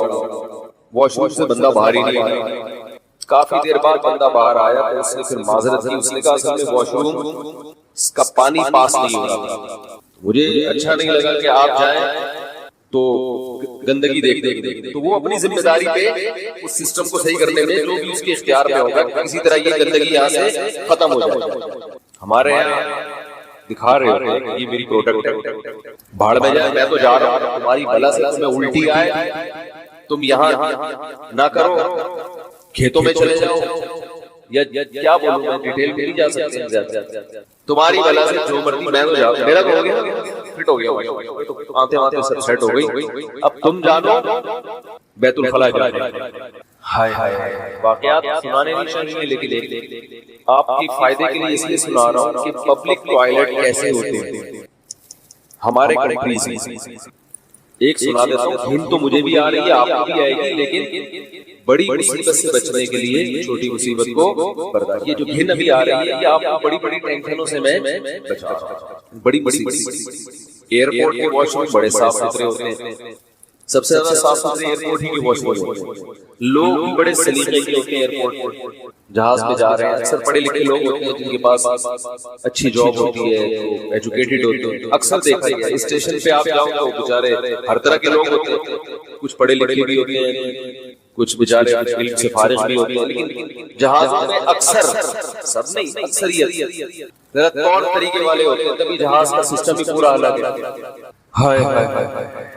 واش روم سے بندہ باہر ہی نہیں آیا. کافی دیر بعد بندہ باہر آیا تو اس نے پھر معذرت کی. اس نے کہا اصل میں واش روم کا پانی پاس نہیں ہو رہا مجھے اچھا نہیں لگا کہ آپ جائیں تو گندگی دیکھ دیں. تو وہ اپنی ذمہ داری پہ اس سسٹم کو صحیح کرنے میں جو بھی اس کے اختیار میں ہوگا کسی طرح یہ گندگی یہاں سے ختم ہو جائے. ہمارے یہاں دکھا رہے ہوتے ہیں یہ میری پروڈکٹ ہے بھاڑ میں جائے میں تو جا رہا ہوں تمہاری بلا سے تمہیں الٹی آئے تم یہاں نہ کرو کھیتوں میں چلے جاؤ یا کیا بولوں میں ڈیٹیل میں نہیں جا سکتے تمہاری بلا سے جو مرضی میں تو جاؤں میرا تو ہو گیا فٹ ہو گیا آتے آتے سب سیٹ ہو گئی. اب تم جانو بیت الخلا جانا ہائے ہائے واقعات سنانے نہیں چاہیے لیکن آپ کی فائدے کے لیے اس لیے سنا رہا ہوں کہ پبلک ٹوائلٹ کیسے ہوتے ہیں ہمارے کنٹریز میں. ایک سنا دیتا ہوں ہند تو مجھے بھی آ رہی ہے آپ کو بھی آئے گی لیکن بڑی مصیبت سے بچنے کے لیے چھوٹی مصیبت کو برداشت. یہ جو گھن ابھی آ رہی ہے یہ آپ کو بڑی بڑی ٹینشنوں سے میں بچا رہا ہوں. بڑی مصیبت ایئرپورٹ کے واش روم بڑے صاف ستھرے ہوتے ہیں سب سے زیادہ صاف ستھرے ایئرپورٹ ہی کے واش روم. لوگ بھی بڑے سلیقے کے ہوتے ہیں ایئرپورٹ جہاز پہ جا رہے ہیں اکثر پڑھے لکھے لوگ ہوتے ہیں جن کے پاس اچھی جاب ہوتی ہے ایجوکیٹڈ ہوتے ہیں. اکثر دیکھا جائے اسٹیشن پہ آپ جاؤ تو بیچارے ہر طرح کے لوگ ہوتے ہیں کچھ پڑھے لکھے بھی ہوتے ہیں کچھ بیچارے علم سے فارغ بھی ہوتے ہیں لیکن جہازوں میں اکثر سب نہیں اکثریت ذرا طور طریقے والے ہوتے ہیں تبھی جہاز کا سسٹم بھی پورا الگ ہے. ہائے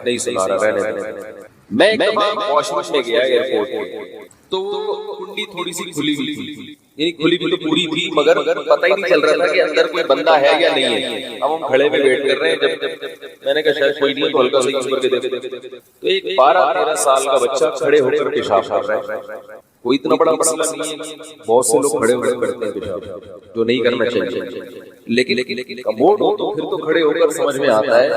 نہیں سنا رہا رہنے میں ایک دفعہ واش روم میں گیا ایئرپورٹ تو کنڈی تھوڑی سی کھلی ہوئی تھی یعنی کھلی بھی تو پوری تھی مگر پتہ ہی نہیں چل رہا تھا کہ اندر کوئی بندہ ہے یا نہیں ہے. اب ہم کھڑے میں ویٹ کر رہے ہیں جب میں نے کہا شاید کوئی نہیں ہے تو ہلکا سا یوز کر کے دیکھتے تو ایک 12-13 سال کا بچہ کھڑے ہو کر پیشاب کر رہا ہے. کوئی اتنا بڑا مسئلہ نہیں ہے بہت سے لوگ کھڑے ہو کر کرتے ہیں پیشاب جو نہیں کرنا چاہیے لیکن کموڈ ہو تو پھر تو کھڑے ہو کر سمجھ میں آتا ہے.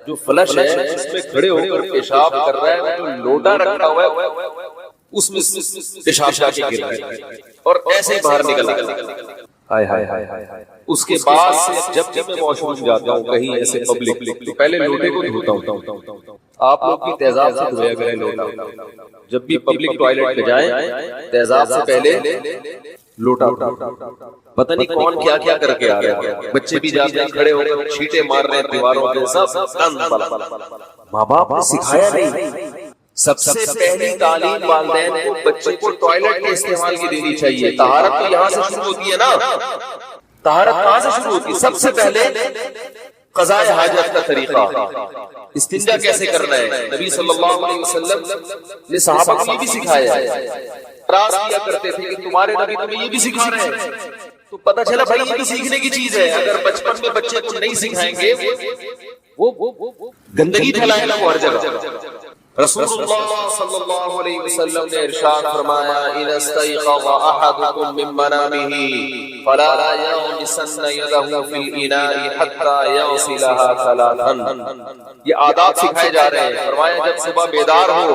جو فلش ہے اس میں کھڑے ہو کر پیشاب کر رہا ہے جو لوٹا رکھا ہوا ہے اس میں پیشاب جا کے گر رہا ہے اور ایسے ہی باہر نکل ہائے ہائے ہائے. اس کے بعد سے جب میں واش روم جاتا ہوں کہیں ایسے پبلک تو پہلے لوٹے کو دھوتا ہوں. آپ لوگ بھی تیزاب سے دھویا کریں لوٹا. جب بھی پبلک ٹوائلٹ پہ جائیں تیزاب سے پہلے لوٹا. پتہ نہیں کون کیا کیا کر کے آ رہے ہیں. بچے بھی جاتے ہیں کھڑے ہو کر چھینٹے مار رہے ہیں دیواروں پہ سب. ماں باپ نے سکھایا نہیں. سب سے پہلی تعلیم والدین کو بچے کو ٹوائلٹ کے استعمال کی دینی چاہیے. طہارت تو یہاں سے شروع ہوتی ہے نا. طہارت کہاں سے شروع ہوتی ہے؟ سب سے پہلے قضاء حاجت کا طریقہ استنجا کیسے کرنا ہے. نبی صلی اللہ علیہ وسلم نے صحابہ کو یہ بھی سکھایا ہے. اعتراض کیا کرتے تھے کہ تمہارے نبی تمہیں یہ بھی سکھا رہے ہیں تو پتہ چلا بھائی یہ بھی سیکھنے کی چیز ہے. اگر بچپن میں بچے کو نہیں سکھائیں گے وہ گندگی پھیلائے گا وہ ہر جگہ. رسول اللہ صلی اللہ علیہ وسلم نے ارشاد فرمایا اذا استيقظ احدكم من منامه فلا يغمسن يده في الاناء حتى يغسلها ثلاثا. یہ آداب سکھائے جا رہے ہیں. فرمایا جب صبح بیدار ہو,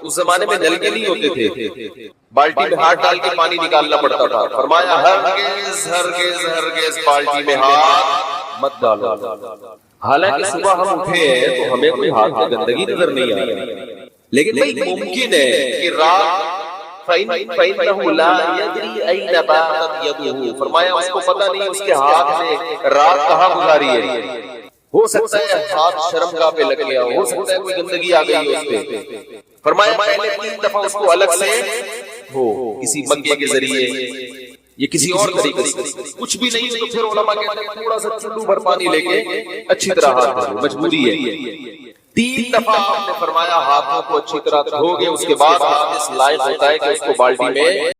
اس زمانے میں نلکے نہیں ہوتے تھے, بالٹی میں ہاتھ ڈال کے پانی نکالنا پڑتا تھا. فرمایا ہرگز ہرگز ہرگز بالٹی میں ہاتھ مت ڈالو. حالانکہ صبح ہم اٹھے ہیں تو ہمیں کوئی ہاتھ میں گندگی نظر نہیں آ رہی, لیکن بھائی ممکن ہے کہ رات فَإِنَّهُ لَا يَدْرِي أَيْنَ بَاتَتْ يَدُهُ. فرمایا اس کو پتہ نہیں اس کے ہاتھ نے رات کہاں گزاری ہے. ہو سکتا ہے ہاتھ شرمگاہ پہ لگ گیا, ہو سکتا ہے کوئی گندگی آ گئی اس پہ. فرمایا پہلے 3 دفعہ اس کو الگ سے ہو, کسی مگے کے ذریعے یہ کسی اور طریقے سے. کچھ بھی نہیں تو پھر علماء کہتے ہیں تھوڑا سا چلو بھر پانی لے کے اچھی طرح ہاتھ دھو, مجبوری ہے. 3 دفعہ آپ نے فرمایا ہاتھوں کو اچھی طرح دھو گے, اس کے بعد ہاتھ اس لائق ہوتا ہے کہ اس کو بالٹی میں